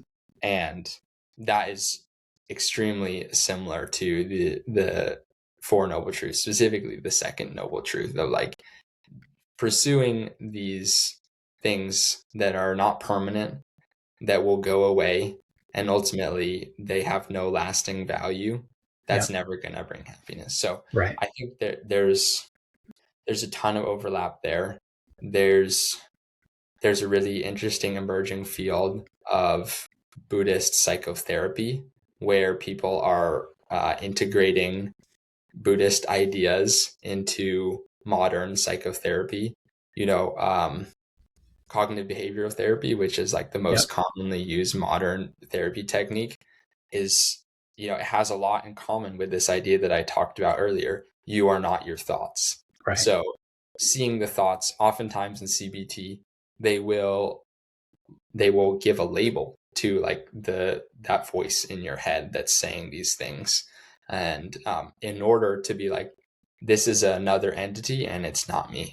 And that is extremely similar to the Four Noble Truths, specifically the second noble truth of like pursuing these things that are not permanent, that will go away, and ultimately they have no lasting value. That's never going to bring happiness. So I think that there's a ton of overlap there. There's a really interesting emerging field of Buddhist psychotherapy, where people are integrating Buddhist ideas into modern psychotherapy. Cognitive behavioral therapy, which is like the most commonly used modern therapy technique, is, it has a lot in common with this idea that I talked about earlier. You are not your thoughts. So seeing the thoughts, oftentimes in CBT, they will give a label to like that voice in your head that's saying these things. And in order to be like, this is another entity and it's not me.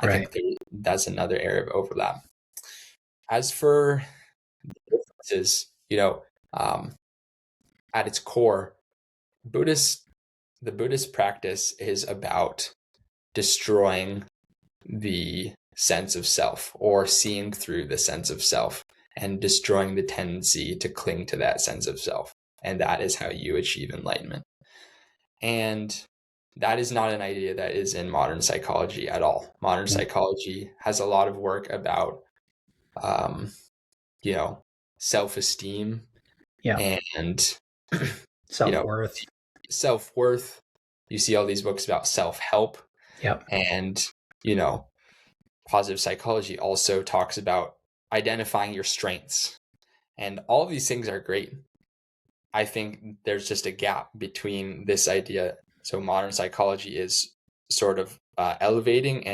I think that's another area of overlap. As for the differences, at its core, the Buddhist practice is about destroying the sense of self, or seeing through the sense of self, and destroying the tendency to cling to that sense of self. And that is how you achieve enlightenment. And that is not an idea that is in modern psychology at all. Modern psychology has a lot of work about, self-esteem and self-worth. Self-worth. You see all these books about self-help. And, positive psychology also talks about identifying your strengths. And all of these things are great. I think there's just a gap between this idea. So modern psychology is sort of elevating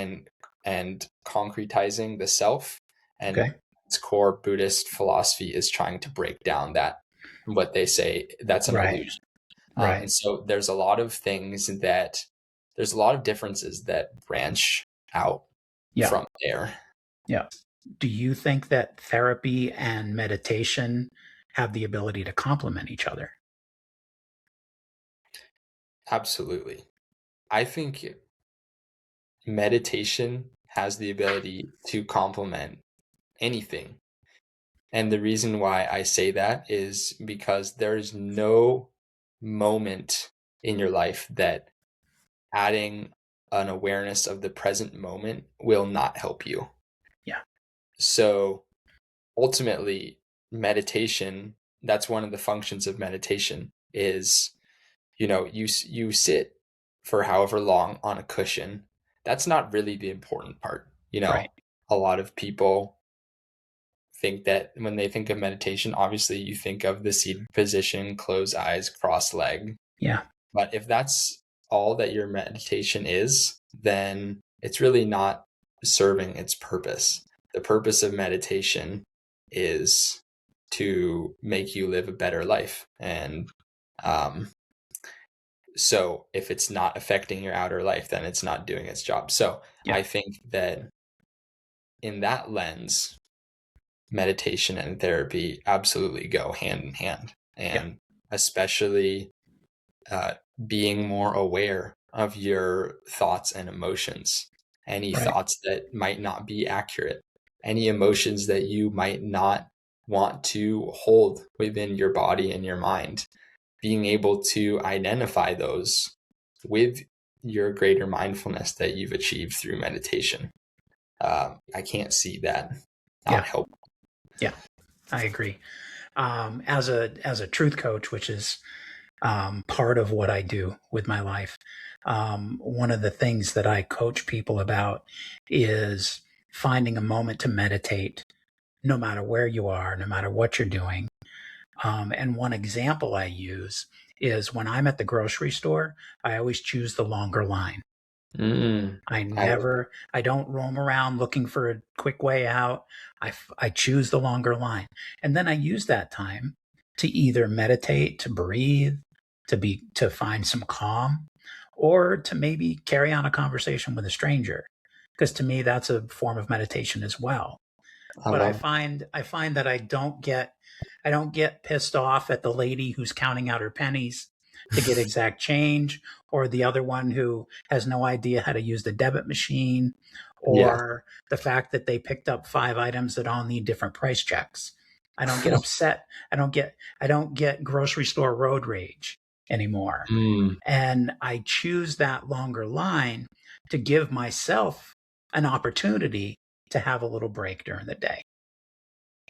and concretizing the self, and its core Buddhist philosophy is trying to break down that, what they say that's an illusion. And so there's a lot of differences that branch out from there. do you think that therapy and meditation have the ability to complement each other? Absolutely. I think meditation has the ability to complement anything. And the reason why I say that is because there's no moment in your life that adding an awareness of the present moment will not help you. Yeah. So ultimately, meditation, that's one of the functions of meditation is, you sit for however long on a cushion. That's not really the important part. Right. A lot of people think that when they think of meditation, obviously you think of the seated position, close eyes, cross leg. Yeah. But if that's all that your meditation is, then it's really not serving its purpose. The purpose of meditation is to make you live a better life. And so if it's not affecting your outer life, then it's not doing its job. So Yeah. I think that in that lens, meditation and therapy absolutely go hand in hand. And especially being more aware of your thoughts and emotions, any Right. thoughts that might not be accurate, any emotions that you might not want to hold within your body and your mind, being able to identify those with your greater mindfulness that you've achieved through meditation. I can't see that not help. Yeah. I agree. As a truth coach, which is part of what I do with my life, one of the things that I coach people about is finding a moment to meditate, no matter where you are, no matter what you're doing. And one example I use is when I'm at the grocery store, I always choose the longer line. Mm, I don't roam around looking for a quick way out. I choose the longer line. And then I use that time to either meditate, to breathe, to find some calm, or to maybe carry on a conversation with a stranger. Because to me, that's a form of meditation as well. I But love I find that I don't get pissed off at the lady who's counting out her pennies to get exact change, or the other one who has no idea how to use the debit machine, Yeah. or the fact that they picked up 5 items that all need different price checks. I don't get upset. I don't get grocery store road rage anymore. Mm, And I choose that longer line to give myself an opportunity to have a little break during the day,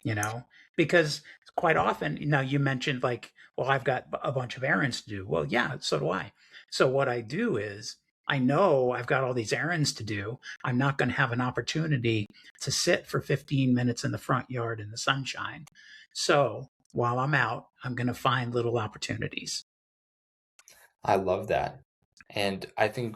you know, because quite often, now you mentioned like, well, I've got a bunch of errands to do. Well, yeah, so do I. So what I do is I know I've got all these errands to do. I'm not going to have an opportunity to sit for 15 minutes in the front yard in the sunshine. So while I'm out, I'm going to find little opportunities. I love that. And I think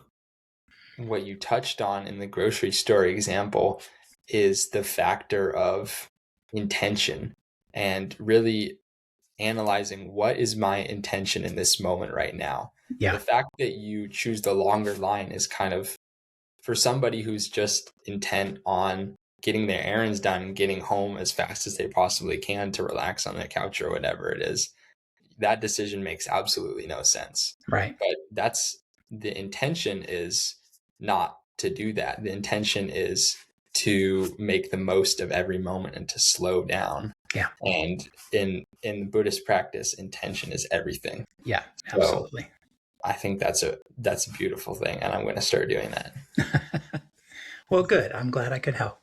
what you touched on in the grocery store example is the factor of intention and really analyzing what is my intention in this moment right now. The Yeah. fact that you choose the longer line is kind of for somebody who's just intent on getting their errands done and getting home as fast as they possibly can to relax on their couch or whatever it is. That decision makes absolutely no sense. Right. But the intention is not to do that. The intention is to make the most of every moment and to slow down. Yeah. And in Buddhist practice, intention is everything. Yeah. So Absolutely. I think that's a beautiful thing, and I'm going to start doing that. Well, good. I'm glad I could help.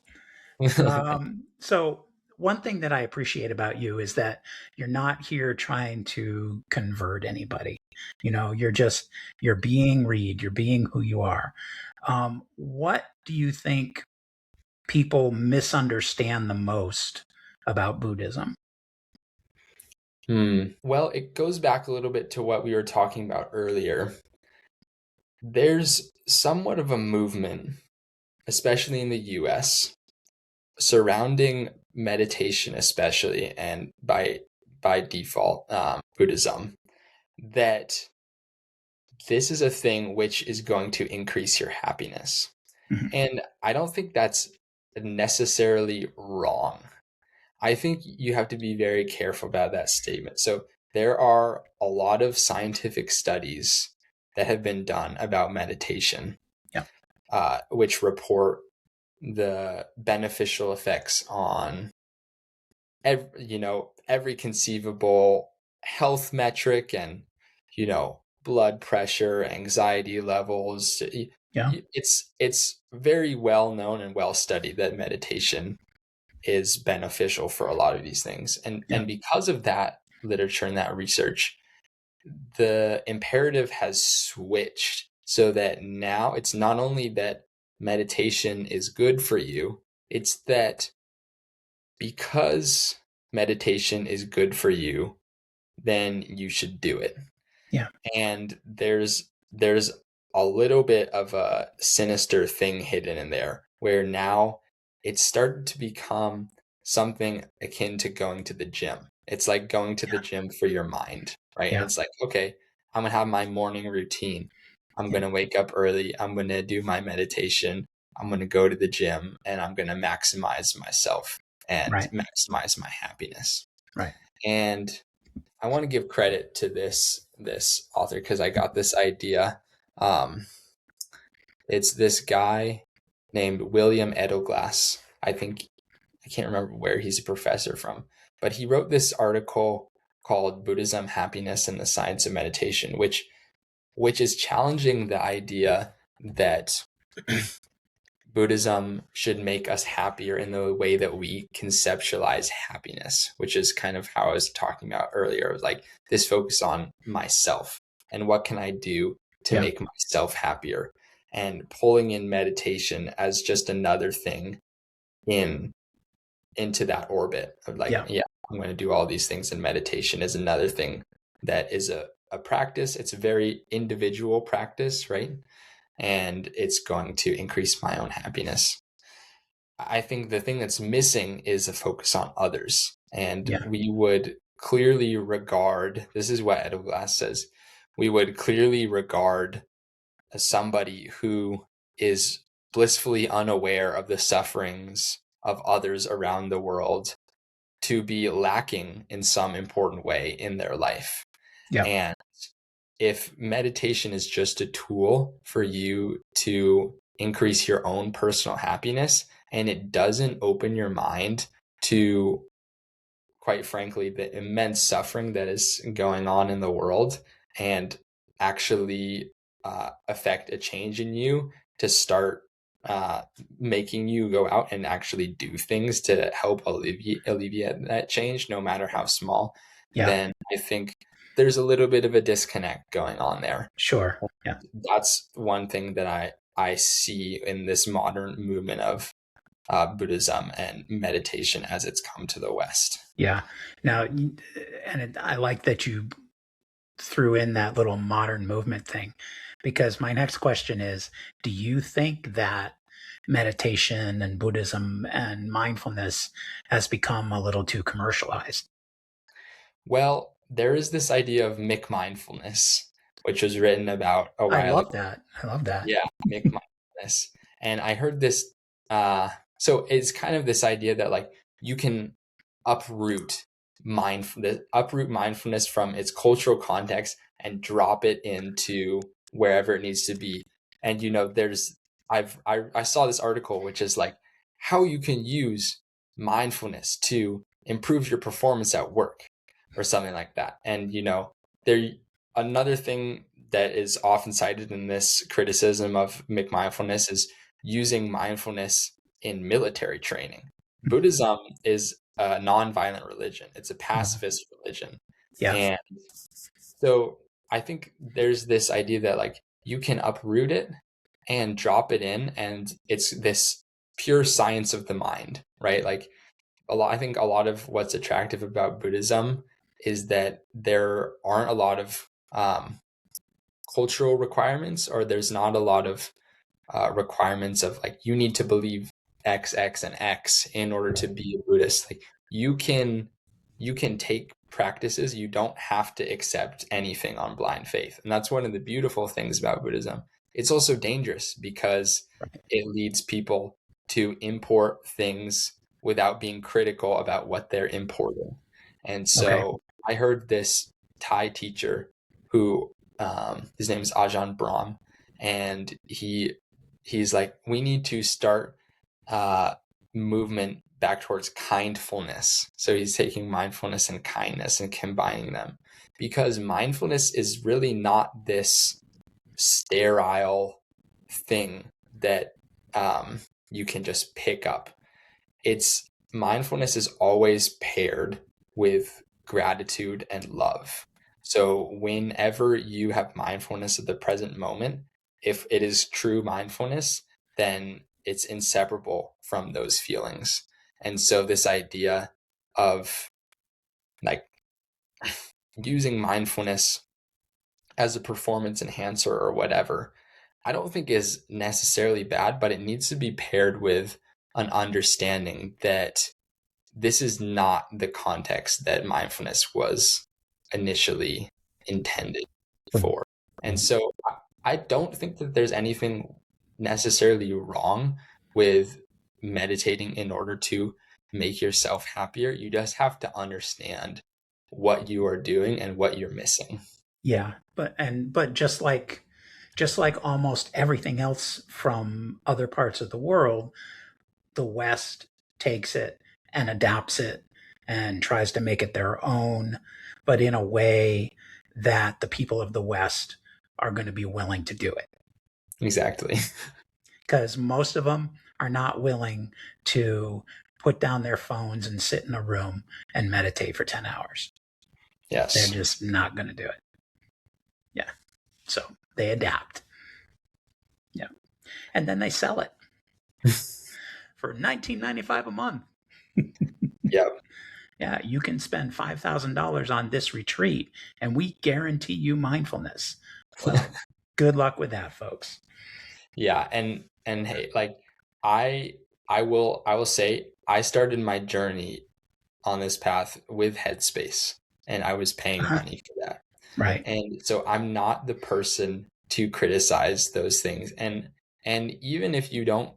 So one thing that I appreciate about you is that you're not here trying to convert anybody. You're being Reed, you're being who you are. What do you think people misunderstand the most about Buddhism? Well, it goes back a little bit to what we were talking about earlier. There's somewhat of a movement, especially in the US, surrounding meditation, especially, and by default, Buddhism, that this is a thing which is going to increase your happiness. Mhm. And I don't think that's necessarily wrong. I think you have to be very careful about that statement. So there are a lot of scientific studies that have been done about meditation, Yeah. Which report the beneficial effects on every conceivable health metric, and blood pressure, anxiety levels. Yeah. It's very well known and well studied that meditation is beneficial for a lot of these things. Yeah. And because of that literature and that research, the imperative has switched so that now it's not only that meditation is good for you, it's that because meditation is good for you, then you should do it. Yeah. And there's a little bit of a sinister thing hidden in there, where now it's started to become something akin to going to the gym. It's like going to the gym for your mind, right? And Yeah. it's like, okay, I'm gonna have my morning routine. I'm Yeah. gonna wake up early. I'm gonna do my meditation. I'm gonna go to the gym, and I'm gonna maximize myself and Right. maximize my happiness. Right. And I want to give credit to this author because I got this idea. It's this guy named William Edelglass. I can't remember where he's a professor from, but he wrote this article called Buddhism, Happiness, and the Science of Meditation, which is challenging the idea that Buddhism should make us happier in the way that we conceptualize happiness, which is kind of how I was talking about earlier, like this focus on myself and what can I do to make myself happier, and pulling in meditation as just another thing into that orbit of like, yeah, I'm going to do all these things, and meditation is another thing that is a practice. It's a very individual practice, right? And it's going to increase my own happiness. I think the thing that's missing is a focus on others. And we would clearly regard, this is what Edelglass says, we would clearly regard somebody who is blissfully unaware of the sufferings of others around the world to be lacking in some important way in their life. Yeah. And if meditation is just a tool for you to increase your own personal happiness, and it doesn't open your mind to, quite frankly, the immense suffering that is going on in the world, and actually affect a change in you to start making you go out and actually do things to help alleviate that change, no matter how small, then I think there's a little bit of a disconnect going on there. Sure. Yeah. That's one thing that I see in this modern movement of Buddhism and meditation as it's come to the West. Yeah. Now, and I like that you threw in that little modern movement thing, because my next question is, do you think that meditation and Buddhism and mindfulness has become a little too commercialized? Well, there is this idea of McMindfulness, which was written about a while I love that. Yeah, McMindfulness. And I heard this, so it's kind of this idea that like you can uproot mindfulness from its cultural context and drop it into wherever it needs to be. And I saw this article which is like how you can use mindfulness to improve your performance at work or something like that. And there another thing that is often cited in this criticism of McMindfulness is using mindfulness in military training. Buddhism is a non-violent religion. It's a pacifist religion. Yeah. And so I think there's this idea that like you can uproot it and drop it in, and it's this pure science of the mind, right? Like I think a lot of what's attractive about Buddhism is that there aren't a lot of cultural requirements, or there's not a lot of requirements of like you need to believe X, X, and X in order to be a Buddhist. Like you can take practices. You don't have to accept anything on blind faith, and that's one of the beautiful things about Buddhism. It's also dangerous because it leads people to import things without being critical about what they're importing. And so I heard this Thai teacher who his name is Ajahn Brahm, and he's like, we need to start movement back towards kindfulness. So he's taking mindfulness and kindness and combining them, because mindfulness is really not this sterile thing that you can just pick up. It's mindfulness is always paired with gratitude and love. So whenever you have mindfulness of the present moment, if it is true mindfulness, then it's inseparable from those feelings. And so this idea of like using mindfulness as a performance enhancer or whatever, I don't think is necessarily bad, but it needs to be paired with an understanding that this is not the context that mindfulness was initially intended for. And so I don't think that there's anything necessarily wrong with meditating in order to make yourself happier. You just have to understand what you are doing and what you're missing. Yeah, but just like almost everything else from other parts of the world, the West takes it and adapts it and tries to make it their own, but in a way that the people of the West are going to be willing to do it. Exactly. Because most of them are not willing to put down their phones and sit in a room and meditate for 10 hours. Yes. They're just not going to do it. Yeah. So they adapt. Yeah. And then they sell it for $19.95 a month. Yep. Yeah, you can spend $5,000 on this retreat and we guarantee you mindfulness. Well, good luck with that, folks. Yeah, and hey, like I will say I started my journey on this path with Headspace, and I was paying money for that. Right. And so I'm not the person to criticize those things. And even if you don't,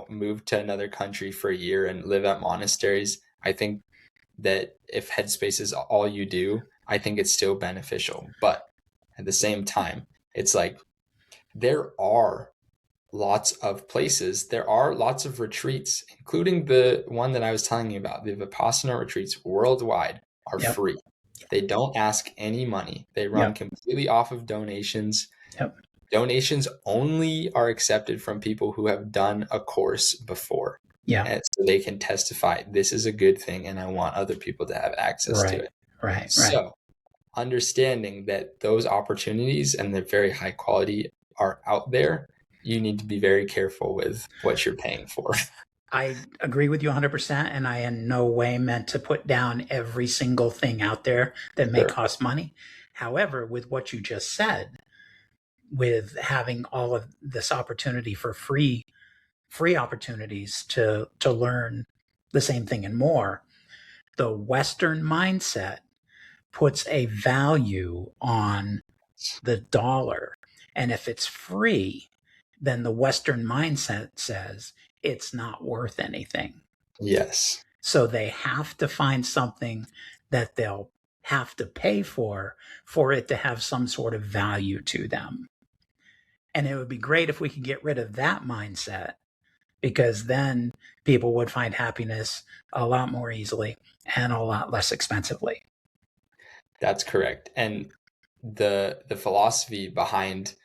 move to another country for a year and live at monasteries, I think that if Headspace is all you do, I think it's still beneficial. But at the same time, it's like there are lots of places, there are lots of retreats, including the one that I was telling you about. The Vipassana retreats worldwide are free. They don't ask any money. They run completely off of donations. Donations only are accepted from people who have done a course before. And so they can testify, this is a good thing and I want other people to have access to it. Right. So understanding that those opportunities and they're very high quality are out there, you need to be very careful with what you're paying for. I agree with you 100%, and I in no way meant to put down every single thing out there that may cost money. However, with what you just said, with having all of this opportunity for free opportunities to learn the same thing and more, the Western mindset puts a value on the dollar. And if it's free, then the Western mindset says it's not worth anything. Yes. So they have to find something that they'll have to pay for it to have some sort of value to them. And it would be great if we could get rid of that mindset, because then people would find happiness a lot more easily and a lot less expensively. That's correct. And the philosophy behind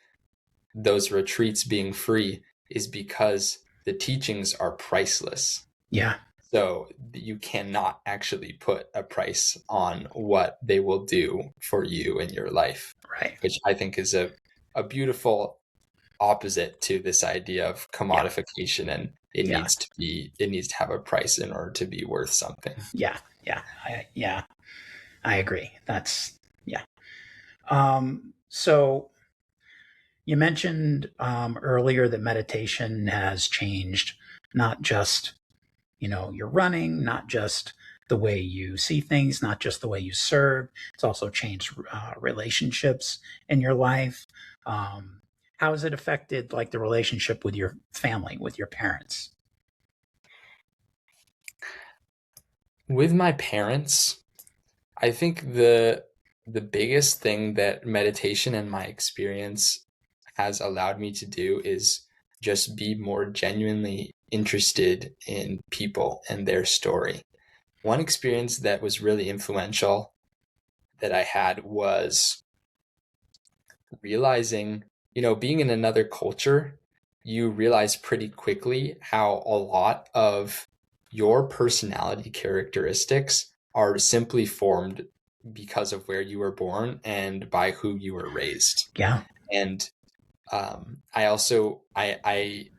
those retreats being free is because the teachings are priceless. Yeah. So you cannot actually put a price on what they will do for you in your life. Right. Which I think is a beautiful opposite to this idea of commodification, and it needs to have a price in order to be worth something. Yeah. I agree. That's so you mentioned earlier that meditation has changed not just your running, not just the way you see things, not just the way you serve. It's also changed relationships in your life. how has it affected like the relationship with your family, with your parents? With my parents, I think the biggest thing that meditation and my experience has allowed me to do is just be more genuinely interested in people and their story. One experience that was really influential that I had was realizing, being in another culture, you realize pretty quickly how a lot of your personality characteristics are simply formed because of where you were born and by who you were raised. Yeah. And I also I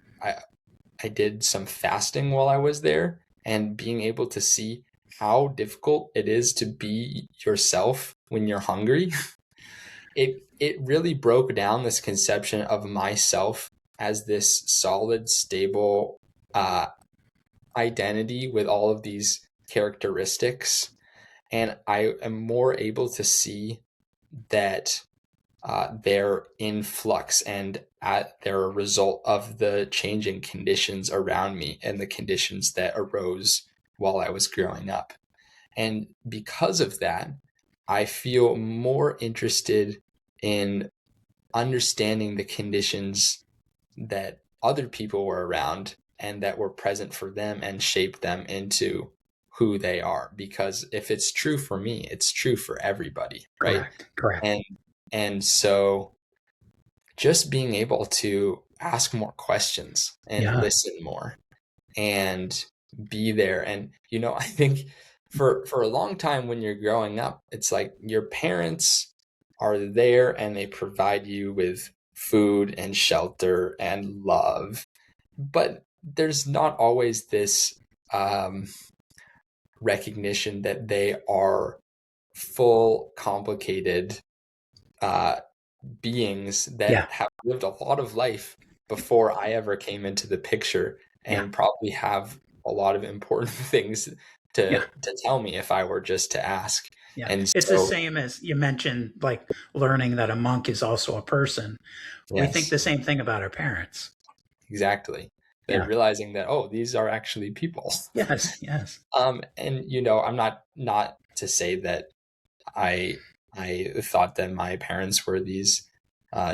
I did some fasting while I was there, and being able to see how difficult it is to be yourself when you're hungry, it really broke down this conception of myself as this solid, stable uh, identity with all of these characteristics. And I am more able to see that they're in flux and they're a result of the changing conditions around me and the conditions that arose while I was growing up. And because of that, I feel more interested in understanding the conditions that other people were around and that were present for them and shaped them into who they are. Because if it's true for me, it's true for everybody, right? Correct. And so just being able to ask more questions and Yeah. listen more and be there. And I think for a long time when you're growing up, it's like your parents are there and they provide you with food and shelter and love, but there's not always this recognition that they are full complicated beings that Yeah. have lived a lot of life before I ever came into the picture, Yeah. and probably have a lot of important things Yeah. to tell me if I were just to ask. Yeah. And It's the so, same as you mentioned, like learning that a monk is also a person. We think yes, the same thing about our parents. exactly. That Yeah. realizing that, oh, these are actually people. Yes. Yes. And I'm not to say that I thought that my parents were these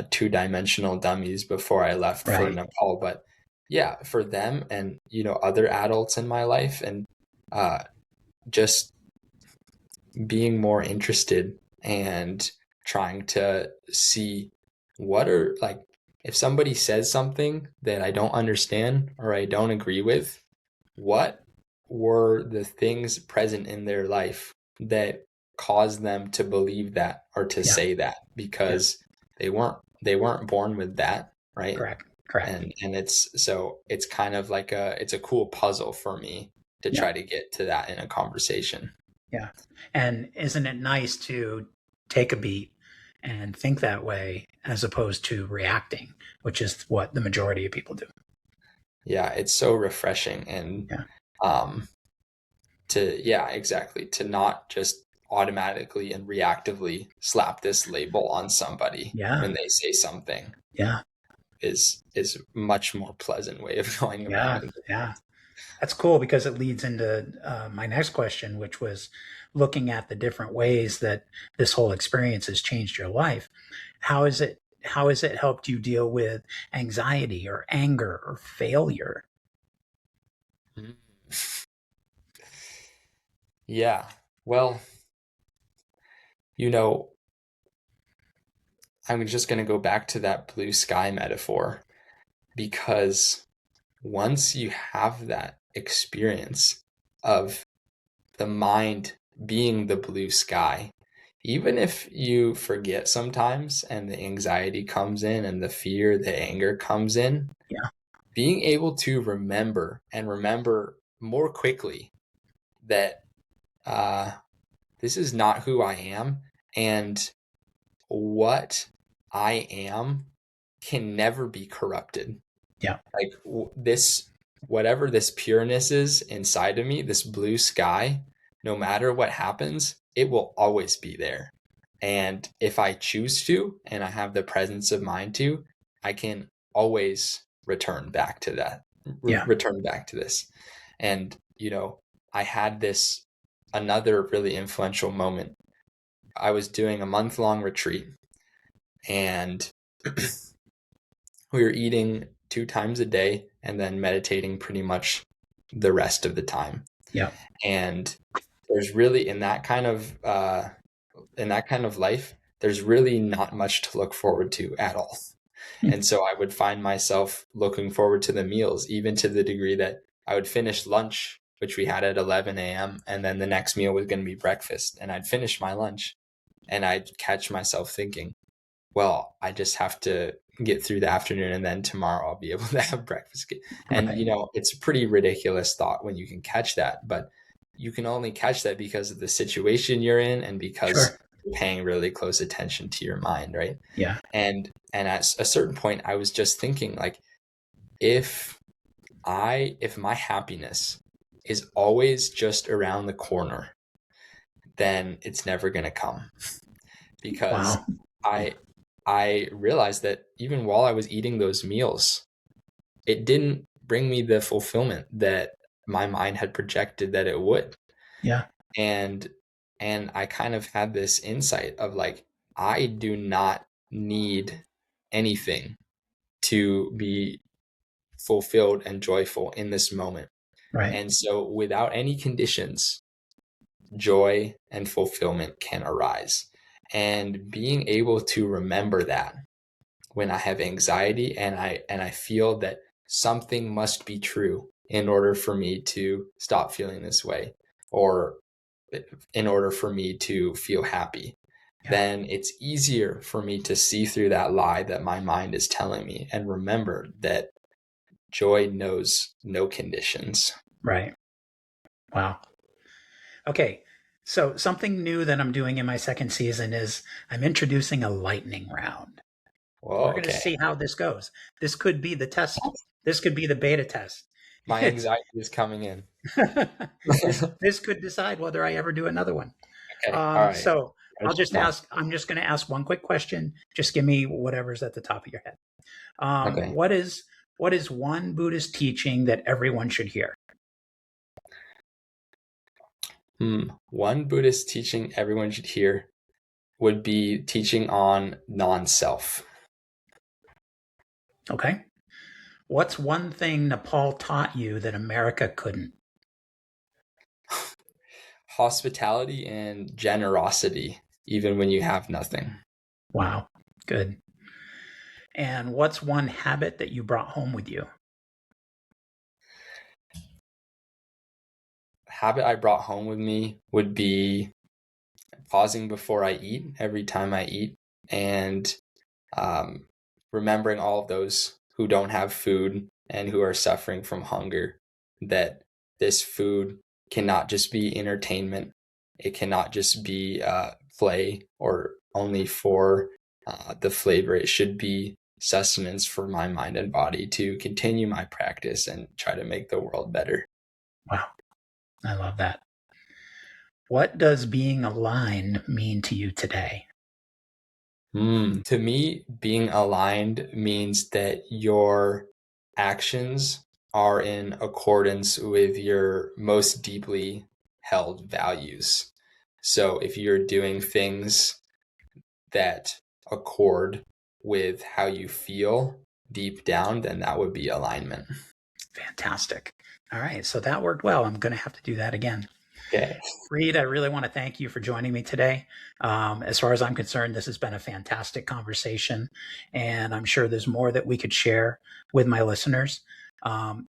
two-dimensional dummies before I left for Right. Nepal, but yeah, for them and other adults in my life, and uh, just being more interested and trying to see what are like, if somebody says something that I don't understand or I don't agree with, what were the things present in their life that caused them to believe that or to Yeah. say that? Yeah. Because they weren't born with that, right? Correct. Correct. And it's kind of like it's a cool puzzle for me to Yeah. try to get to that in a conversation. Yeah. And isn't it nice to take a beat and think that way as opposed to reacting, which is what the majority of people do? Yeah, it's so refreshing. And Yeah. um yeah, exactly, to not just automatically and reactively slap this label on somebody Yeah. when they say something Yeah. is much more pleasant way of going Yeah. about it. Yeah. That's cool because it leads into my next question, which was looking at the different ways that this whole experience has changed your life. How has it helped you deal with anxiety or anger or failure? Mm. Yeah. Well, you know, I'm just going to go back to that blue sky metaphor, because once you have that experience of the mind being the blue sky, even if you forget sometimes and the anxiety comes in and the fear, the anger comes in, Yeah. being able to remember more quickly that uh, this is not who I am, and what I am can never be corrupted. Yeah. Like this, whatever this pureness is inside of me, this blue sky, no matter what happens, it will always be there. And if I choose to, and I have the presence of mind to, I can always return back to that, Yeah. return back to this. And, I had another really influential moment. I was doing a month-long retreat, and we were eating 2 times a day and then meditating pretty much the rest of the time. Yeah. And there's really in that kind of life, there's really not much to look forward to at all. And so I would find myself looking forward to the meals, even to the degree that I would finish lunch, which we had at 11 a.m., and then the next meal was going to be breakfast. And I'd finish my lunch and I'd catch myself thinking, well, I just have to get through the afternoon and then tomorrow I'll be able to have breakfast. And, Right. it's a pretty ridiculous thought when you can catch that, but you can only catch that because of the situation you're in and because Sure. you're paying really close attention to your mind, right? Yeah. And at a certain point, I was just thinking, like, if my happiness is always just around the corner, then it's never going to come. Because Wow. I realized that even while I was eating those meals, it didn't bring me the fulfillment that my mind had projected that it would. Yeah. And I kind of had this insight of, like, I do not need anything to be fulfilled and joyful in this moment. Right. And so without any conditions, joy and fulfillment can arise. And being able to remember that when I have anxiety and I feel that something must be true in order for me to stop feeling this way, or in order for me to feel happy, Yeah. then it's easier for me to see through that lie that my mind is telling me and remember that joy knows no conditions. Right. Wow. Okay. So something new that I'm doing in my second season is I'm introducing a lightning round. We're Well, going to okay. see how this goes. This could be the test. This could be the beta test. My anxiety is coming in. this could decide whether I ever do another one. Okay. All right. So I'll First just one. ask. I'm just going to ask one quick question. Just give me whatever's at the top of your head. Okay. What is one Buddhist teaching that everyone should hear? One Buddhist teaching everyone should hear would be teaching on non-self. Okay. What's one thing Nepal taught you that America couldn't? Hospitality and generosity, even when you have nothing. Wow. Good. And what's one habit that you brought home with you? Habit I brought home with me would be pausing before I eat every time I eat, and remembering all of those who don't have food and who are suffering from hunger, that this food cannot just be entertainment. It cannot just be play or only for the flavor. It should be sustenance for my mind and body to continue my practice and try to make the world better. Wow. I love that. What does being aligned mean to you today? To me, being aligned means that your actions are in accordance with your most deeply held values. So if you're doing things that accord with how you feel deep down, then that would be alignment. Fantastic. All right. So that worked well. I'm going to have to do that again. Okay. Reed, I really want to thank you for joining me today. As far as I'm concerned, this has been a fantastic conversation, and I'm sure there's more that we could share with my listeners.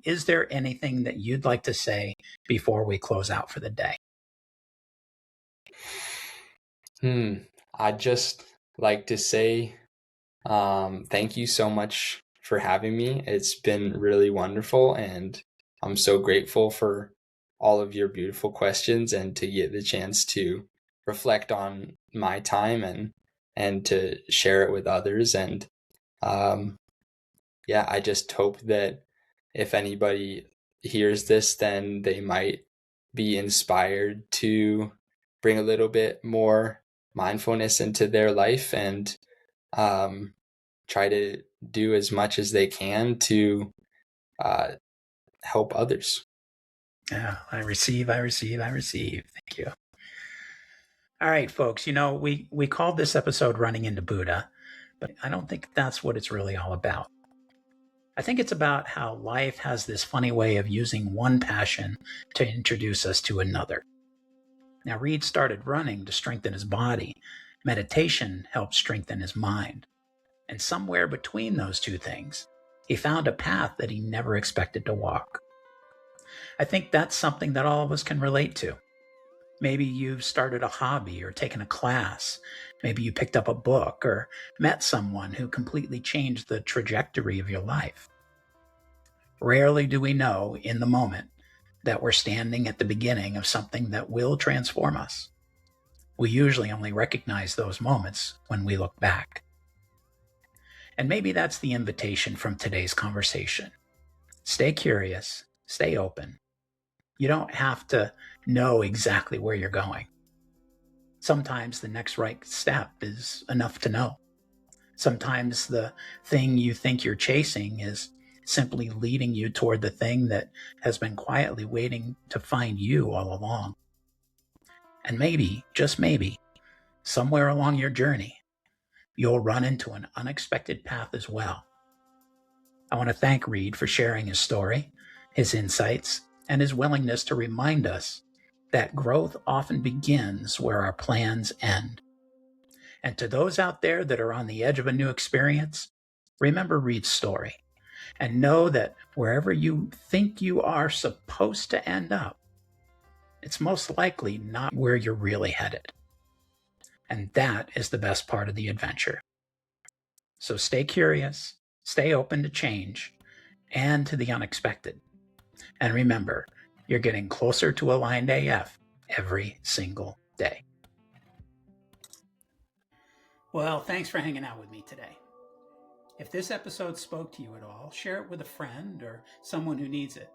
Is there anything that you'd like to say before we close out for the day? I'd just like to say thank you so much for having me. It's been really wonderful, and I'm so grateful for all of your beautiful questions and to get the chance to reflect on my time and to share it with others. And yeah, I just hope that if anybody hears this, then they might be inspired to bring a little bit more mindfulness into their life and try to do as much as they can to help others. Yeah, I receive. Thank you. All right, folks, we called this episode Running into Buddha, but I don't think that's what it's really all about. I think it's about how life has this funny way of using one passion to introduce us to another. Now, Reed started running to strengthen his body. Meditation helped strengthen his mind. And somewhere between those two things, he found a path that he never expected to walk. I think that's something that all of us can relate to. Maybe you've started a hobby or taken a class. Maybe you picked up a book or met someone who completely changed the trajectory of your life. Rarely do we know in the moment that we're standing at the beginning of something that will transform us. We usually only recognize those moments when we look back. And maybe that's the invitation from today's conversation. Stay curious, stay open. You don't have to know exactly where you're going. Sometimes the next right step is enough to know. Sometimes the thing you think you're chasing is simply leading you toward the thing that has been quietly waiting to find you all along. And maybe, just maybe, somewhere along your journey, you'll run into an unexpected path as well. I want to thank Reed for sharing his story, his insights, and his willingness to remind us that growth often begins where our plans end. And to those out there that are on the edge of a new experience, remember Reed's story and know that wherever you think you are supposed to end up, it's most likely not where you're really headed. And that is the best part of the adventure. So stay curious, stay open to change and to the unexpected. And remember, you're getting closer to Aligned AF every single day. Well, thanks for hanging out with me today. If this episode spoke to you at all, share it with a friend or someone who needs it.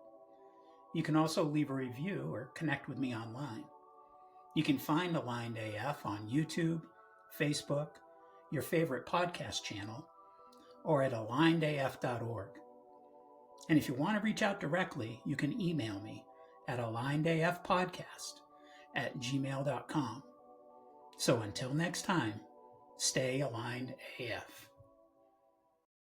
You can also leave a review or connect with me online. You can find Aligned AF on YouTube, Facebook, your favorite podcast channel, or at alignedaf.org. And if you want to reach out directly, you can email me at alignedafpodcast@gmail.com. So until next time, stay aligned AF.